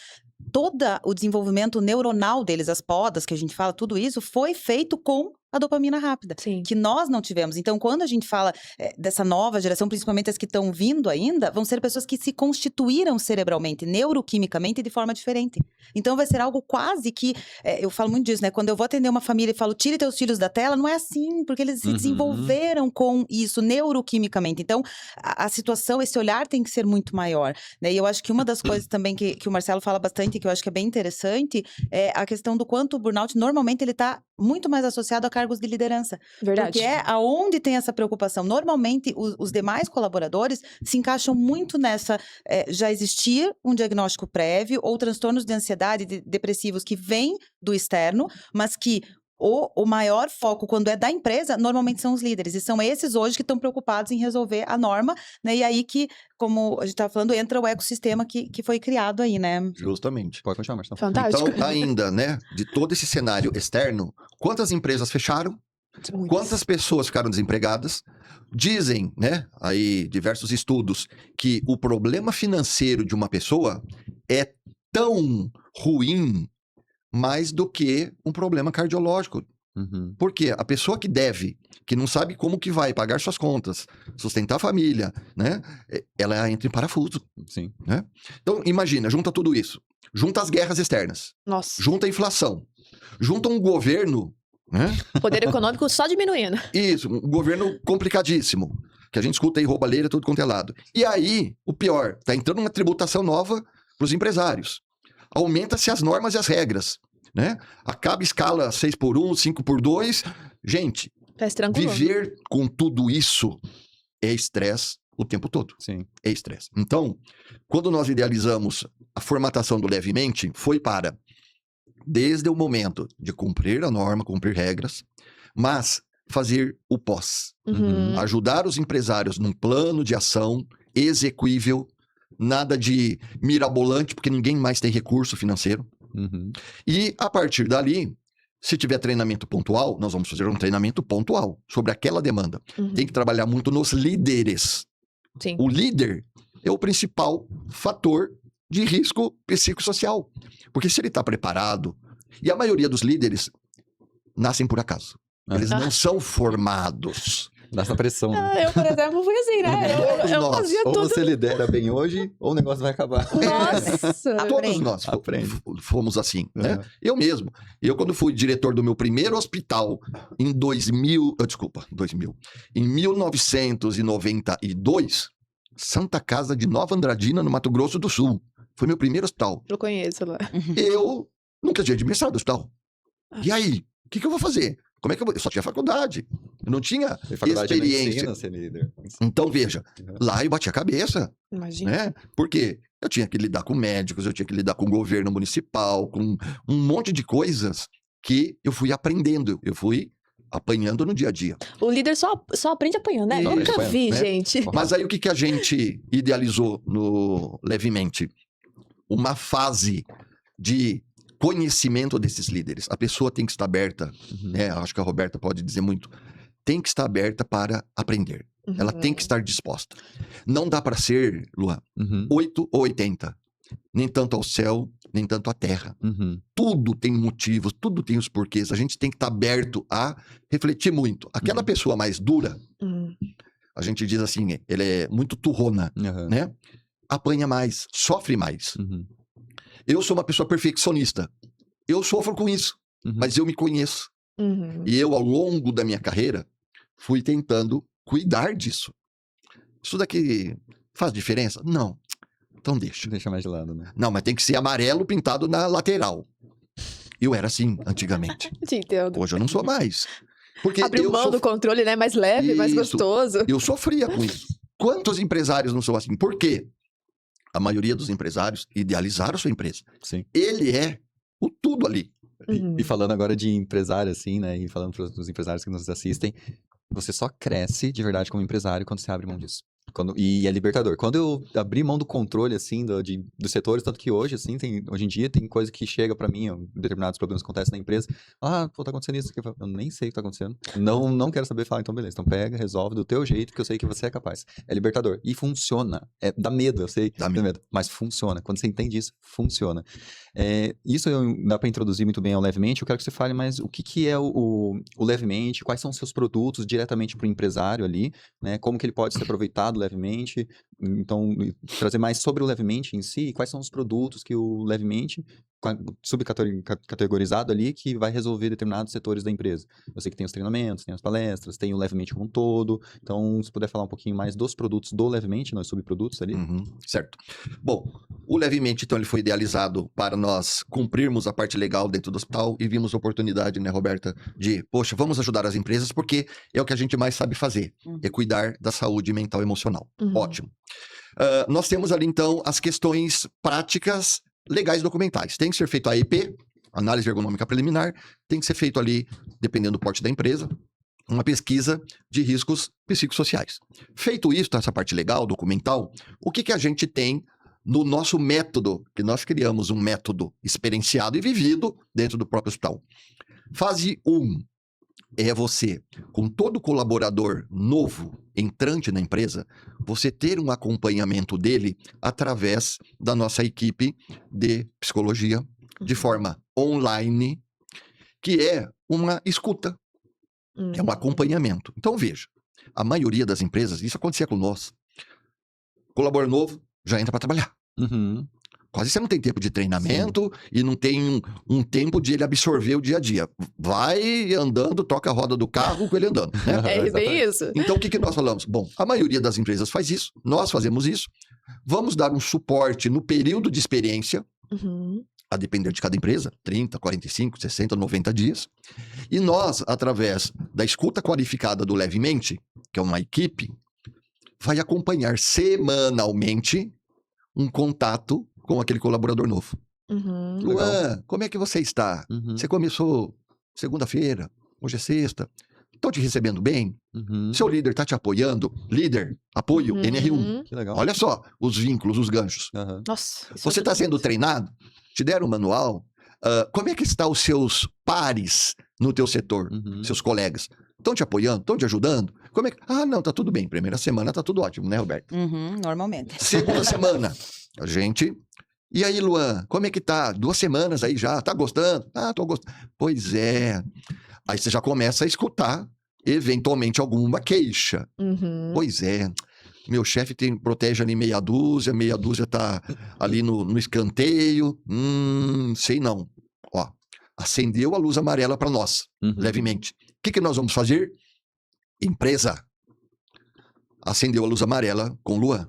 todo o desenvolvimento neuronal deles, as podas que a gente fala, tudo isso foi feito com a dopamina rápida, que nós não tivemos. Então, quando a gente fala dessa nova geração, principalmente as que estão vindo ainda, vão ser pessoas que se constituíram cerebralmente, neuroquimicamente, de forma diferente. Então, vai ser algo quase que, eu falo muito disso, né? Quando eu vou atender uma família e falo, tire teus filhos da tela, não é assim, porque eles se desenvolveram com isso, neuroquimicamente. Então, a situação, esse olhar tem que ser muito maior, né? E eu acho que uma das coisas também que o Marcelo fala bastante, que eu acho que é bem interessante, é a questão do quanto o burnout, normalmente, ele está muito mais associado a cargos de liderança. Verdade. Porque é aonde tem essa preocupação. Normalmente, os demais colaboradores se encaixam muito nessa, já existir um diagnóstico prévio ou transtornos de ansiedade depressivos que vêm do externo, mas que o maior foco, quando é da empresa, normalmente são os líderes. E são esses hoje que estão preocupados em resolver a norma, né? E aí que, como a gente estava falando, entra o ecossistema que foi criado aí, né? Justamente. Pode continuar, Marcelo. Fantástico. Então, ainda, né, de todo esse cenário externo, quantas empresas fecharam? Quantas pessoas ficaram desempregadas? Dizem, né, aí diversos estudos, que o problema financeiro de uma pessoa é tão ruim mais do que um problema cardiológico. Porque a pessoa que deve, que não sabe como que vai pagar suas contas, sustentar a família, né, ela entra em parafuso. Né? Então, imagina, junta tudo isso. Junta as guerras externas. Nossa. Junta a inflação. Junta um governo, né? Poder econômico só diminuindo. Isso, um governo complicadíssimo. Que a gente escuta aí roubalheira, tudo quanto é lado. E aí, o pior, tá entrando uma tributação nova para os empresários. Aumenta-se as normas e as regras, né? Acaba a escala 6x1, 5x2. Gente, viver com tudo isso é estresse o tempo todo. É estresse. Então, quando nós idealizamos a formatação do Levemente, foi para, desde o momento de cumprir a norma, cumprir regras, mas fazer o pós. Ajudar os empresários num plano de ação exequível, nada de mirabolante, porque ninguém mais tem recurso financeiro. Uhum. E a partir dali, se tiver treinamento pontual, nós vamos fazer um treinamento pontual sobre aquela demanda. Uhum. Tem que trabalhar muito nos líderes. Sim. O líder é o principal fator de risco psicossocial. Porque se ele está preparado, e a maioria dos líderes nascem por acaso. Eles não são formados. Dá essa pressão, né? Eu, por exemplo, fui assim, né? Eu Nós. fazia Ou tudo. você lidera bem hoje, ou o negócio vai acabar. Nossa. Todos nós fomos assim, né? Uhum. Eu mesmo. Eu, quando fui diretor do meu primeiro hospital em em 1992, Santa Casa de Nova Andradina, no Mato Grosso do Sul. Foi meu primeiro hospital. Eu conheço lá. Eu nunca tinha administrado hospital. E aí? O que eu vou fazer? Como é que eu vou? Eu só tinha faculdade. Eu não tinha Tem faculdade de experiência. medicina, ser líder. Então, veja, Uhum. lá eu bati a cabeça, Imagina. né? Porque eu tinha que lidar com médicos, eu tinha que lidar com o governo municipal, com um monte de coisas que eu fui aprendendo, eu fui apanhando no dia a dia. O líder só aprende apanhando, né? Isso, Nunca vi, né? gente. Mas aí o que a gente idealizou no Levemente? Uma fase de conhecimento desses líderes. A pessoa tem que estar aberta, Uhum. né? Acho que a Roberta pode dizer muito. Tem que estar aberta para aprender. Ela tem que estar disposta. Não dá para ser, Luan, Uhum. 8 ou 80. Nem tanto ao céu, nem tanto à terra. Uhum. Tudo tem motivos, tudo tem os porquês. A gente tem que estar aberto a refletir muito. Aquela Uhum. pessoa mais dura, Uhum. a gente diz assim, ela é muito turrona, Uhum. né? Apanha mais, sofre mais. Uhum. Eu sou uma pessoa perfeccionista. Eu sofro com isso, Uhum. mas eu me conheço. Uhum. E eu, ao longo da minha carreira, fui tentando cuidar disso. Isso daqui faz diferença? Não. Então deixa. Deixa mais de lado, né? Não, mas tem que ser amarelo pintado na lateral. Eu era assim antigamente. Te entendo. Hoje eu não sou mais. Porque Abriu eu, mão do controle, né? Mais leve, mais Isso. gostoso. eu sofria com isso. Quantos empresários não são assim? Por quê? A maioria dos empresários idealizaram sua empresa. Sim. Ele é o tudo ali. Uhum. E falando agora de empresário, assim, né? E falando para os empresários que nos assistem, você só cresce de verdade como empresário quando você abre mão disso. E é libertador. Quando eu abri mão do controle, assim, dos setores, tanto que hoje, assim, hoje em dia tem coisa que chega pra mim, determinados problemas que acontecem na empresa. Ah, pô, tá acontecendo isso. Eu nem sei o que tá acontecendo. Não quero saber. Fala, então beleza. Então pega, resolve do teu jeito, que eu sei que você é capaz. É libertador. E funciona. Dá medo, eu sei. Dá Dá medo. Mas funciona. Quando você entende isso, funciona. Isso dá pra introduzir muito bem ao Levemente. Eu quero que você fale mais o que é o Levemente, quais são os seus produtos diretamente pro empresário ali, né? Como que ele pode ser aproveitado levemente. Então, trazer mais sobre o Levemente em si, quais são os produtos que o Levemente, subcategorizado ali, que vai resolver determinados setores da empresa. Eu sei que tem os treinamentos, tem as palestras, tem o Levemente como um todo. Então, se puder falar um pouquinho mais dos produtos do Levemente, nós subprodutos ali. Uhum, certo. Bom, o Levemente, então, ele foi idealizado para nós cumprirmos a parte legal dentro do hospital e vimos a oportunidade, né, Roberta, de, poxa, vamos ajudar as empresas porque é o que a gente mais sabe fazer, é cuidar da saúde mental e emocional. Uhum. Ótimo. Nós temos ali, então, as questões práticas legais documentais. Tem que ser feito a EP, análise ergonômica preliminar, tem que ser feito ali, dependendo do porte da empresa, uma pesquisa de riscos psicossociais. Feito isso, essa parte legal, documental, o que a gente tem no nosso método, que nós criamos um método experienciado e vivido dentro do próprio hospital. Fase 1 é você, com todo colaborador novo, entrante na empresa, você ter um acompanhamento dele através da nossa equipe de psicologia, de forma online, que é uma escuta, é um acompanhamento. Então, veja, a maioria das empresas, isso acontecia com nós, colaborador novo já entra para trabalhar. Uhum. Quase você não tem tempo de treinamento e não tem um tempo de ele absorver o dia a dia. Vai andando, toca a roda do carro com ele andando, né? É bem isso. Então, o que nós falamos? Bom, a maioria das empresas faz isso, nós fazemos isso. Vamos dar um suporte no período de experiência, Uhum. a depender de cada empresa, 30, 45, 60, 90 dias. E nós, através da escuta qualificada do Levemente, que é uma equipe, vai acompanhar semanalmente um contato com aquele colaborador novo. Uhum. Luan, como é que você está? Uhum. Você começou segunda-feira, hoje é sexta. Estão te recebendo bem? Uhum. Seu líder está te apoiando? Líder, apoio, Uhum. NR1. Que legal. Olha só os vínculos, os ganchos. Aham. Nossa. isso Você está ajuda sendo muito. treinado? Te deram um manual? Como é que estão os seus pares no teu setor? Uhum. Seus colegas? Estão te apoiando? Estão te ajudando? Como é que... Ah, não, tá tudo bem. Primeira semana tá tudo ótimo, né, Roberto? Uhum, normalmente. Segunda semana, a gente... E aí, Luan, como é que tá? 2 semanas aí já, tá gostando? Ah, tô gostando. Pois é. Aí você já começa a escutar, eventualmente, alguma queixa. Uhum. Pois é. Meu chefe protege ali meia dúzia tá ali no escanteio. Sei não. Ó, acendeu a luz amarela para nós, Uhum. levemente. O que nós vamos fazer? Empresa. Acendeu a luz amarela com Luan.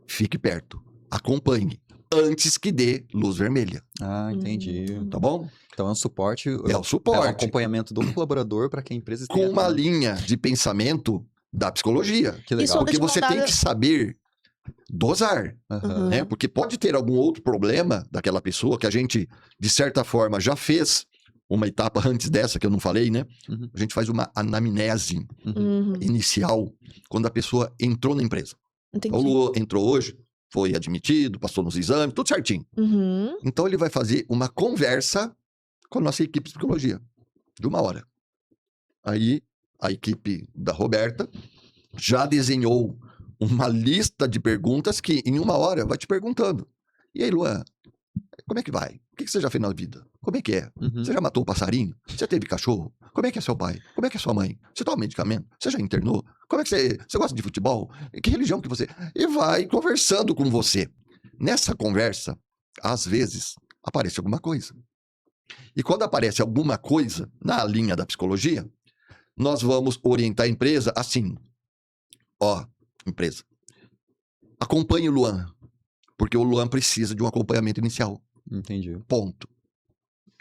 Fique perto. Acompanhe. Antes que dê luz vermelha. Ah, entendi. Tá bom? Então é um suporte, É o é um suporte. acompanhamento do colaborador para que a empresa Com esteja uma atenta. linha de pensamento da psicologia. Que Isso legal. onda Porque de mão você tem dada. que saber dosar. Aham. Né? Porque pode ter algum outro problema daquela pessoa que a gente, de certa forma, já fez uma etapa antes dessa que eu não falei, né? Uhum. A gente faz uma anamnese Uhum. inicial quando a pessoa entrou na empresa. Entendi. O Lu entrou hoje, foi admitido, passou nos exames, tudo certinho. Uhum. Então ele vai fazer uma conversa com a nossa equipe de psicologia, de 1 hora. Aí a equipe da Roberta já desenhou uma lista de perguntas que em 1 hora vai te perguntando. E aí, Luan, como é que vai? O que você já fez na vida? Como é que é? Uhum. Você já matou um passarinho? Você teve cachorro? Como é que é seu pai? Como é que é sua mãe? Você toma medicamento? Você já internou? Como é que você gosta de futebol? Que religião que você... E vai conversando com você. Nessa conversa, às vezes, aparece alguma coisa. E quando aparece alguma coisa na linha da psicologia, nós vamos orientar a empresa assim. Ó, empresa, acompanhe o Luan, porque o Luan precisa de um acompanhamento inicial. Entendi. Ponto.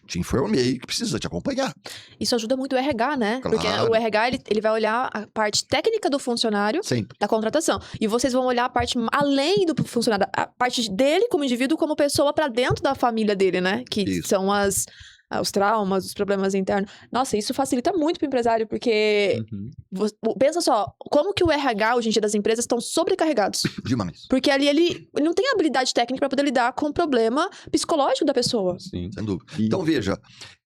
Te informei que precisa te acompanhar. Isso ajuda muito o RH, né? Porque Claro. o RH, ele vai olhar a parte técnica do funcionário Sempre. da contratação. E vocês vão olhar a parte além do funcionário, a parte dele como indivíduo, como pessoa pra dentro da família dele, né? Que Isso. são os traumas, os problemas internos. Nossa, isso facilita muito pro empresário, porque Uhum. pensa só, como que o RH hoje em dia das empresas estão sobrecarregados? Demais. Porque ali ele não tem habilidade técnica pra poder lidar com o problema psicológico da pessoa. Sim. Sem dúvida. E- Então, veja,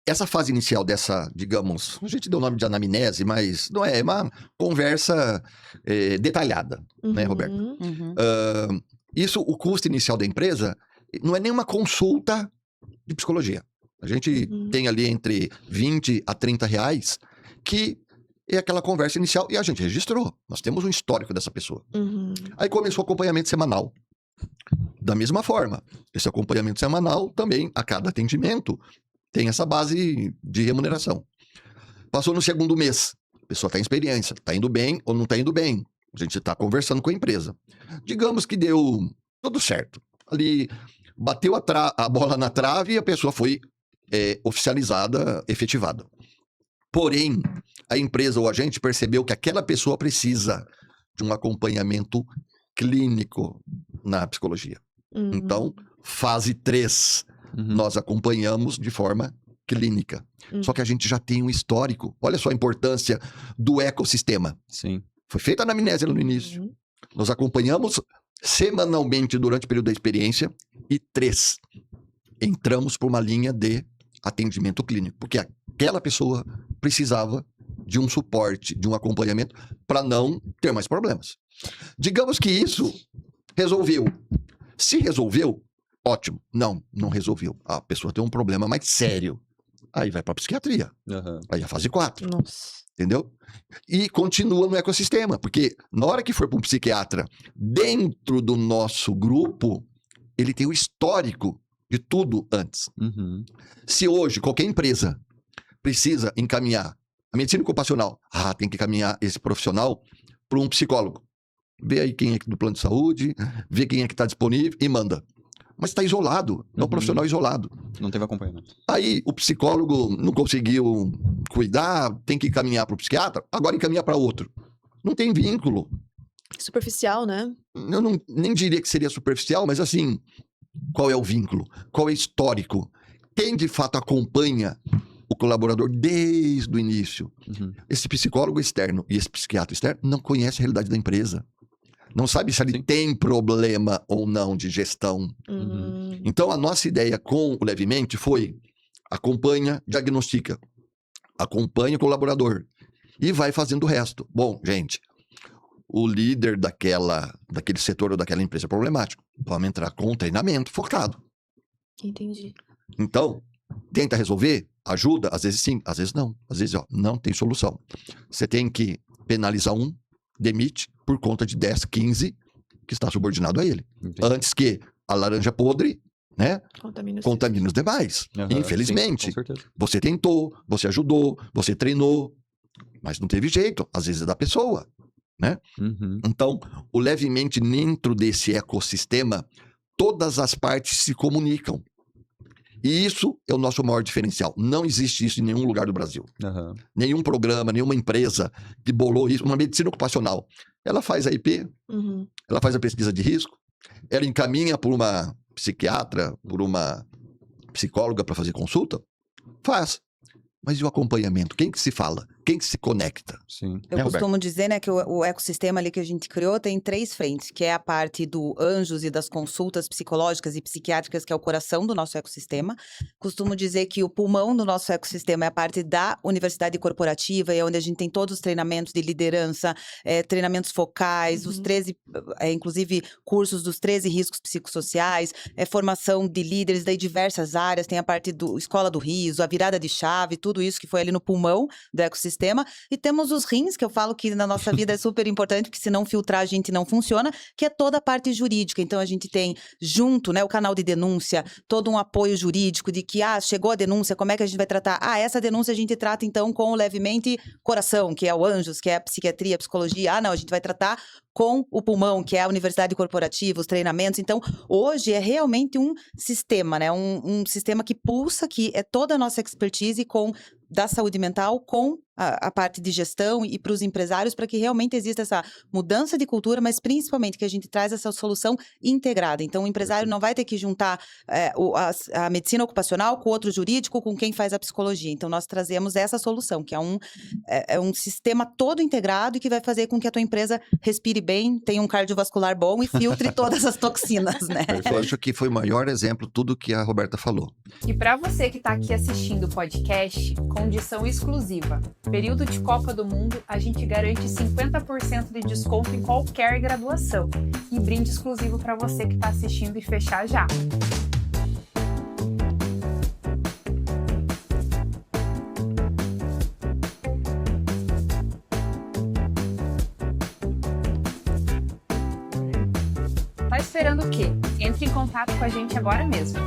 essa fase inicial dessa, digamos, a gente deu o nome de anamnese, mas não é uma conversa detalhada, né, Roberto? Uhum. Uhum. Isso, o custo inicial da empresa, não é nenhuma consulta de psicologia. A gente Uhum. tem ali entre 20 a 30 reais, que é aquela conversa inicial, e a gente registrou. Nós temos um histórico dessa pessoa. Uhum. Aí começou o acompanhamento semanal. Da mesma forma, esse acompanhamento semanal também, a cada atendimento, tem essa base de remuneração. Passou no 2º mês, a pessoa está em experiência, está indo bem ou não está indo bem. A gente está conversando com a empresa. Digamos que deu tudo certo. Ali, bateu a bola na trave e a pessoa foi oficializada, efetivada. Porém, a empresa ou a gente percebeu que aquela pessoa precisa de um acompanhamento clínico na psicologia. Uhum. Então, fase 3, Uhum. nós acompanhamos de forma clínica. Só que a gente já tem um histórico. Olha só a importância do ecossistema. Sim. Foi feita a anamnese no início. Uhum. Nós acompanhamos semanalmente durante o período da experiência. E 3, entramos por uma linha de atendimento clínico. Porque aquela pessoa precisava de um suporte, de um acompanhamento para não ter mais problemas. Digamos que isso resolveu. Se resolveu, ótimo. Não resolveu. A pessoa tem um problema mais sério. Aí vai para psiquiatria. Aham. Aí é a fase 4. Nossa. Entendeu? E continua no ecossistema, porque na hora que for para um psiquiatra dentro do nosso grupo, ele tem o histórico de tudo antes. Uhum. Se hoje qualquer empresa precisa encaminhar a medicina ocupacional, tem que encaminhar esse profissional para um psicólogo. Vê aí quem é do plano de saúde, vê quem é que está disponível e manda. Mas está isolado, é um Uhum. profissional isolado. Não teve acompanhamento. Aí o psicólogo não conseguiu cuidar, tem que encaminhar para o psiquiatra, agora encaminhar para outro. Não tem vínculo. Superficial, né? Eu nem diria que seria superficial, mas assim, qual é o vínculo? Qual é o histórico? Quem de fato acompanha o colaborador desde o início. Uhum. Esse psicólogo externo e esse psiquiatra externo não conhece a realidade da empresa. Não sabe se ele Sim. tem problema ou não de gestão. Então, a nossa ideia com o Levemente foi acompanha, diagnostica, acompanha o colaborador e vai fazendo o resto. Bom, gente, o líder daquele setor ou daquela empresa é problemático. Vamos entrar com um treinamento focado. Entendi. Então, tenta resolver, ajuda, às vezes sim, às vezes não. Às vezes, ó, não tem solução. Você tem que penalizar um, demite por conta de 10, 15 que está subordinado a ele. Entendi. Antes que a laranja podre, né, contamine os demais. Aham, Infelizmente. sim, com certeza. Você tentou, você ajudou, você treinou, mas não teve jeito. Às vezes é da pessoa. Uhum. Então, o Levemente dentro desse ecossistema, todas as partes se comunicam. E isso é o nosso maior diferencial. Não existe isso em nenhum lugar do Brasil. Aham. Nenhum programa, nenhuma empresa que bolou isso. Uma medicina ocupacional. Ela faz a IP, Uhum. ela faz a pesquisa de risco, ela encaminha por uma psiquiatra, por uma psicóloga para fazer consulta. Faz. Mas e o acompanhamento? Quem que se fala? Quem que se conecta? Sim. Eu Roberto? costumo dizer, né, que o ecossistema ali que a gente criou tem 3 frentes, que é a parte do anjos e das consultas psicológicas e psiquiátricas, que é o coração do nosso ecossistema. Costumo dizer que o pulmão do nosso ecossistema é a parte da universidade corporativa, é onde a gente tem todos os treinamentos de liderança, treinamentos focais, os 13, inclusive cursos dos 13 riscos psicossociais, formação de líderes de diversas áreas, tem a parte do Escola do Riso, a virada de chave, tudo isso que foi ali no pulmão do ecossistema. E temos os rins, que eu falo que na nossa vida é super importante, porque se não filtrar a gente não funciona, que é toda a parte jurídica. Então a gente tem junto, né, o canal de denúncia, todo um apoio jurídico de que, chegou a denúncia, como é que a gente vai tratar? Essa denúncia a gente trata então com o Levemente Coração, que é o Anjos, que é a psiquiatria, a psicologia. Não, a gente vai tratar com o pulmão, que é a universidade corporativa, os treinamentos. Então, hoje é realmente um sistema, né? Um sistema que pulsa, que é toda a nossa expertise da saúde mental com a parte de gestão e para os empresários, para que realmente exista essa mudança de cultura, mas principalmente que a gente traz essa solução integrada. Então, o empresário não vai ter que juntar a medicina ocupacional com outro jurídico, com quem faz a psicologia. Então, nós trazemos essa solução, que é um sistema todo integrado e que vai fazer com que a tua empresa respire bem, tenha um cardiovascular bom e filtre todas as toxinas, né? Eu acho que foi o maior exemplo tudo que a Roberta falou. E para você que está aqui assistindo o podcast, condição exclusiva. Período de Copa do Mundo, a gente garante 50% de desconto em qualquer graduação. E brinde exclusivo para você que está assistindo e fechar já. Tá esperando o quê? Entre em contato com a gente agora mesmo.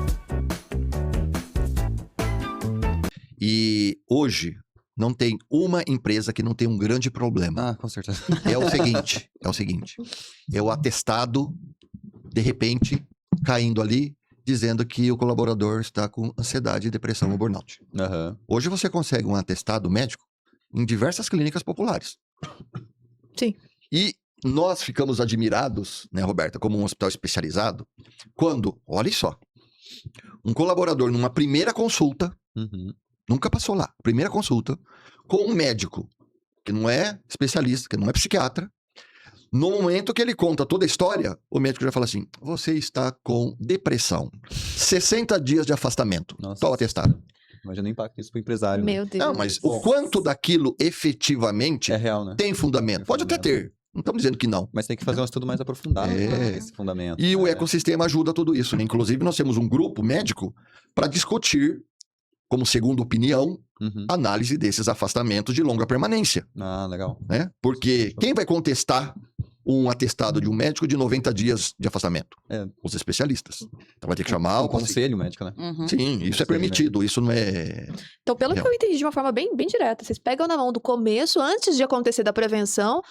E hoje não tem uma empresa que não tem um grande problema. Com certeza. É o seguinte, é o atestado, de repente, caindo ali, dizendo que o colaborador está com ansiedade, depressão ou burnout. Aham. Hoje você consegue um atestado médico em diversas clínicas populares. Sim. E nós ficamos admirados, né, Roberta, como um hospital especializado, quando, olha só, um colaborador numa primeira consulta, Uhum. nunca passou lá, primeira consulta, com um médico que não é especialista, que não é psiquiatra, no momento que ele conta toda a história, o médico já fala assim, você está com depressão, 60 dias de afastamento, Nossa. toma atestado. Imagina o impacto disso pro empresário. Né? Meu Deus. Não, mas o quanto daquilo efetivamente É real, né? tem fundamento? Pode até ter, não estamos dizendo que não. Mas tem que fazer um estudo mais aprofundado É. pra ter esse fundamento. E o ecossistema ajuda tudo isso, né? Inclusive, nós temos um grupo médico para discutir, como segunda opinião, Uhum. análise desses afastamentos de longa permanência, Legal. né? Porque quem vai contestar um atestado de um médico de 90 dias de afastamento? É. Os especialistas. Então vai ter que chamar O conselho médico, né? Uhum. Sim, isso é permitido, isso não é... Então, pelo que eu entendi de uma forma bem, bem direta, vocês pegam na mão do começo, antes de acontecer da prevenção,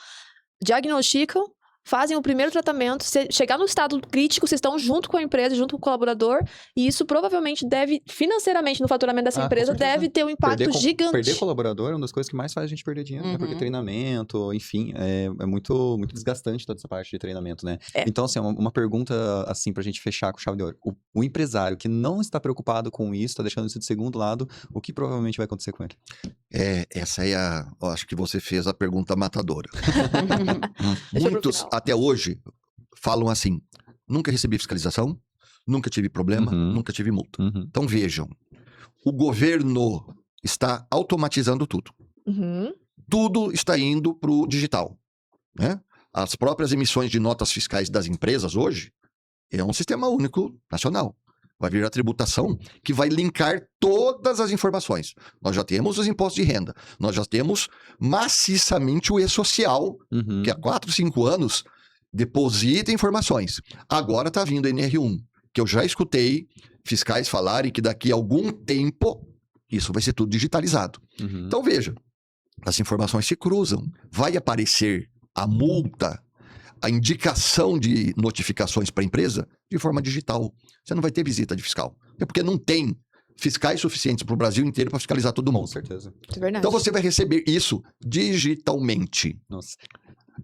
diagnosticam, fazem o primeiro tratamento, chegar no estado crítico, vocês estão junto com a empresa, junto com o colaborador, e isso provavelmente deve, financeiramente, no faturamento dessa Com empresa, certeza. deve ter um impacto gigante. Perder colaborador é uma das coisas que mais faz a gente perder dinheiro, né? Porque Uhum. treinamento, enfim, é muito, muito desgastante toda essa parte de treinamento, né? É. Então, assim, uma pergunta, assim, pra gente fechar com chave de ouro. O empresário que não está preocupado com isso, tá deixando isso de segundo lado, o que provavelmente vai acontecer com ele? Essa é eu acho que você fez a pergunta matadora. Deixa pro Muitos, final. até hoje, falam assim: nunca recebi fiscalização, nunca tive problema, Uhum. nunca tive multa. Uhum. Então vejam, o governo está automatizando tudo. Uhum. Tudo está indo para o digital, né? As próprias emissões de notas fiscais das empresas hoje é um sistema único nacional. Vai vir a tributação que vai linkar todas as informações. Nós já temos os impostos de renda, nós já temos maciçamente o e-social, Uhum. que há 4, 5 anos deposita informações. Agora está vindo a NR1, que eu já escutei fiscais falarem que daqui a algum tempo isso vai ser tudo digitalizado. Uhum. Então veja, as informações se cruzam. Vai aparecer a multa, a indicação de notificações para a empresa de forma digital. Você não vai ter visita de fiscal. É porque não tem fiscais suficientes para o Brasil inteiro para fiscalizar todo Com mundo. certeza. É verdade. Então você vai receber isso digitalmente. Nossa.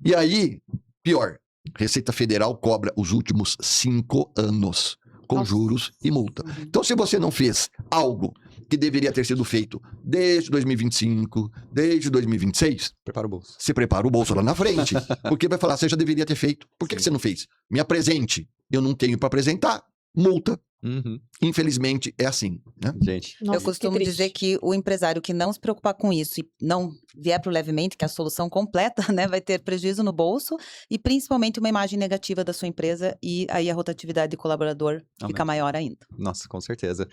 E aí, pior, Receita Federal cobra os últimos 5 anos com Nossa. juros e multa. Uhum. Então, se você não fez algo que deveria ter sido feito desde 2025, desde 2026, Prepara o bolso. você prepara o bolso lá na frente. Porque vai falar, você já deveria ter feito. Por que Sim. você não fez? Me apresente. Eu não tenho para apresentar. Multa. Uhum. Infelizmente, é assim, né? Gente, Nossa, Eu costumo triste. dizer que o empresário que não se preocupar com isso e não vier para o levemente, que é a solução completa, né, vai ter prejuízo no bolso e principalmente uma imagem negativa da sua empresa e aí a rotatividade de colaborador fica maior ainda. nossa, com certeza.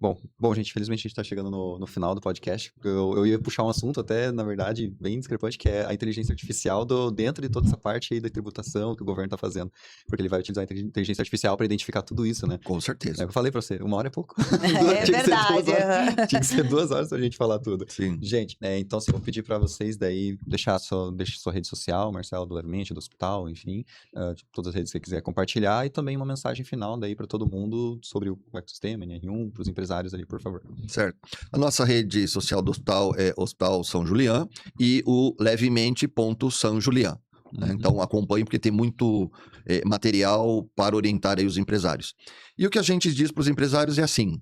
Bom, gente, infelizmente a gente tá chegando no final do podcast. Eu ia puxar um assunto até, na verdade, bem discrepante, que é a inteligência artificial dentro de toda essa parte aí da tributação que o governo tá fazendo. Porque ele vai utilizar a inteligência artificial para identificar tudo isso, né? Com certeza. Eu falei pra você, 1 hora é pouco. É Tinha que ser 2 verdade. horas. aham. Tinha que ser 2 horas pra gente falar tudo. Sim. Gente, então assim, eu vou pedir pra vocês daí deixa sua rede social, Marcelo do Levemente, do hospital, enfim, todas as redes que você quiser compartilhar e também uma mensagem final daí pra todo mundo sobre o ecossistema, NR1, pros empresários ali, por favor. Certo. A nossa rede social do hospital é Hospital São Julián e o levemente.sanjulián. Né? Uhum. Então acompanhe porque tem muito material para orientar aí os empresários. E o que a gente diz para os empresários é assim,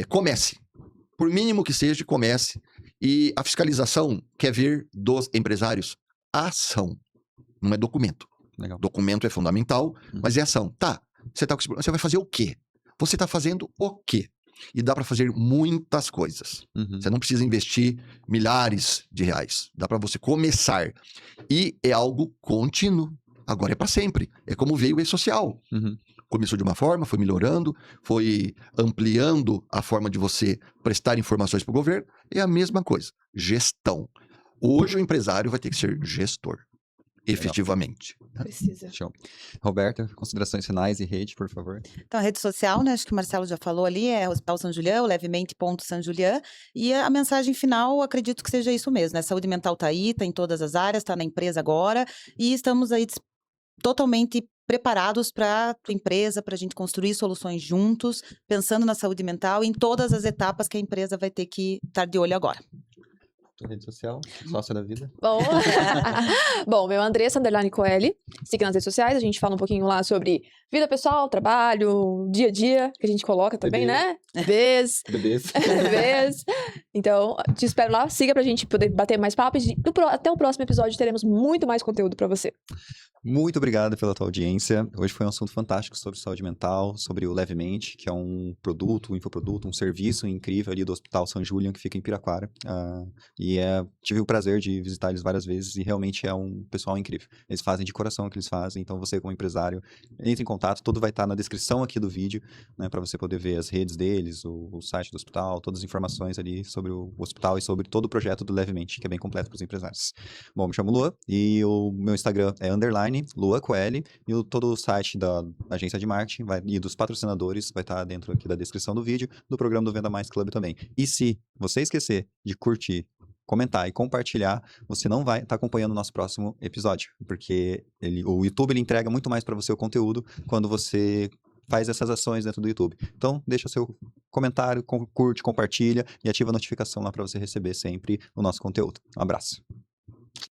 comece, por mínimo que seja, comece, e a fiscalização quer ver dos empresários ação, não é documento. Legal. Documento é fundamental, Uhum. mas é ação. Tá, você tá com esse problema, você vai fazer o quê? Você está fazendo o quê? E dá para fazer muitas coisas. Uhum. Você não precisa investir milhares de reais. Dá para você começar. E é algo contínuo. Agora é para sempre. É como veio o e-social. Uhum. Começou de uma forma, foi melhorando, foi ampliando a forma de você prestar informações para o governo. É a mesma coisa. Gestão. Hoje o empresário vai ter que ser gestor. Efetivamente. Precisa. Show. Roberta, considerações finais e rede, por favor. Então, a rede social, né, acho que o Marcelo já falou ali, é Hospital São Julián, o levemente.sanjulián. E a mensagem final, acredito que seja isso mesmo, né? Saúde mental tá aí, tá em todas as áreas, tá na empresa agora. E estamos aí totalmente preparados para a empresa, para a gente construir soluções juntos, pensando na saúde mental em todas as etapas que a empresa vai ter que estar de olho agora. Tua rede social, sócia da vida. Bom, bom, meu Andressa Underline Coeli, siga nas redes sociais, a gente fala um pouquinho lá sobre vida pessoal, trabalho, dia a dia, que a gente coloca também, Bebê. né? Bebês, Bebês. bebês. Então, te espero lá, siga pra gente poder bater mais papos. Até o próximo episódio teremos muito mais conteúdo pra você. Muito obrigado pela tua audiência. Hoje foi um assunto fantástico sobre saúde mental, sobre o Levemente, que é um produto, um infoproduto, um serviço incrível ali do Hospital São Julián, que fica em Piraquara. Tive o prazer de visitar eles várias vezes e realmente é um pessoal incrível. Eles fazem de coração o que eles fazem, então você como empresário, entre em contato, tudo vai estar na descrição aqui do vídeo, né, para você poder ver as redes deles, o site do hospital, todas as informações ali sobre o hospital e sobre todo o projeto do Levemente, que é bem completo para os empresários. Bom, me chamo Lua e o meu Instagram é _Lua Coeli e todo o site da agência de marketing e dos patrocinadores vai estar dentro aqui da descrição do vídeo, do programa do Venda Mais Club também. E se você esquecer de curtir comentar e compartilhar, você não vai estar acompanhando o nosso próximo episódio, porque o YouTube ele entrega muito mais para você o conteúdo quando você faz essas ações dentro do YouTube. Então, deixa seu comentário, curte, compartilha e ativa a notificação lá para você receber sempre o nosso conteúdo. Um abraço.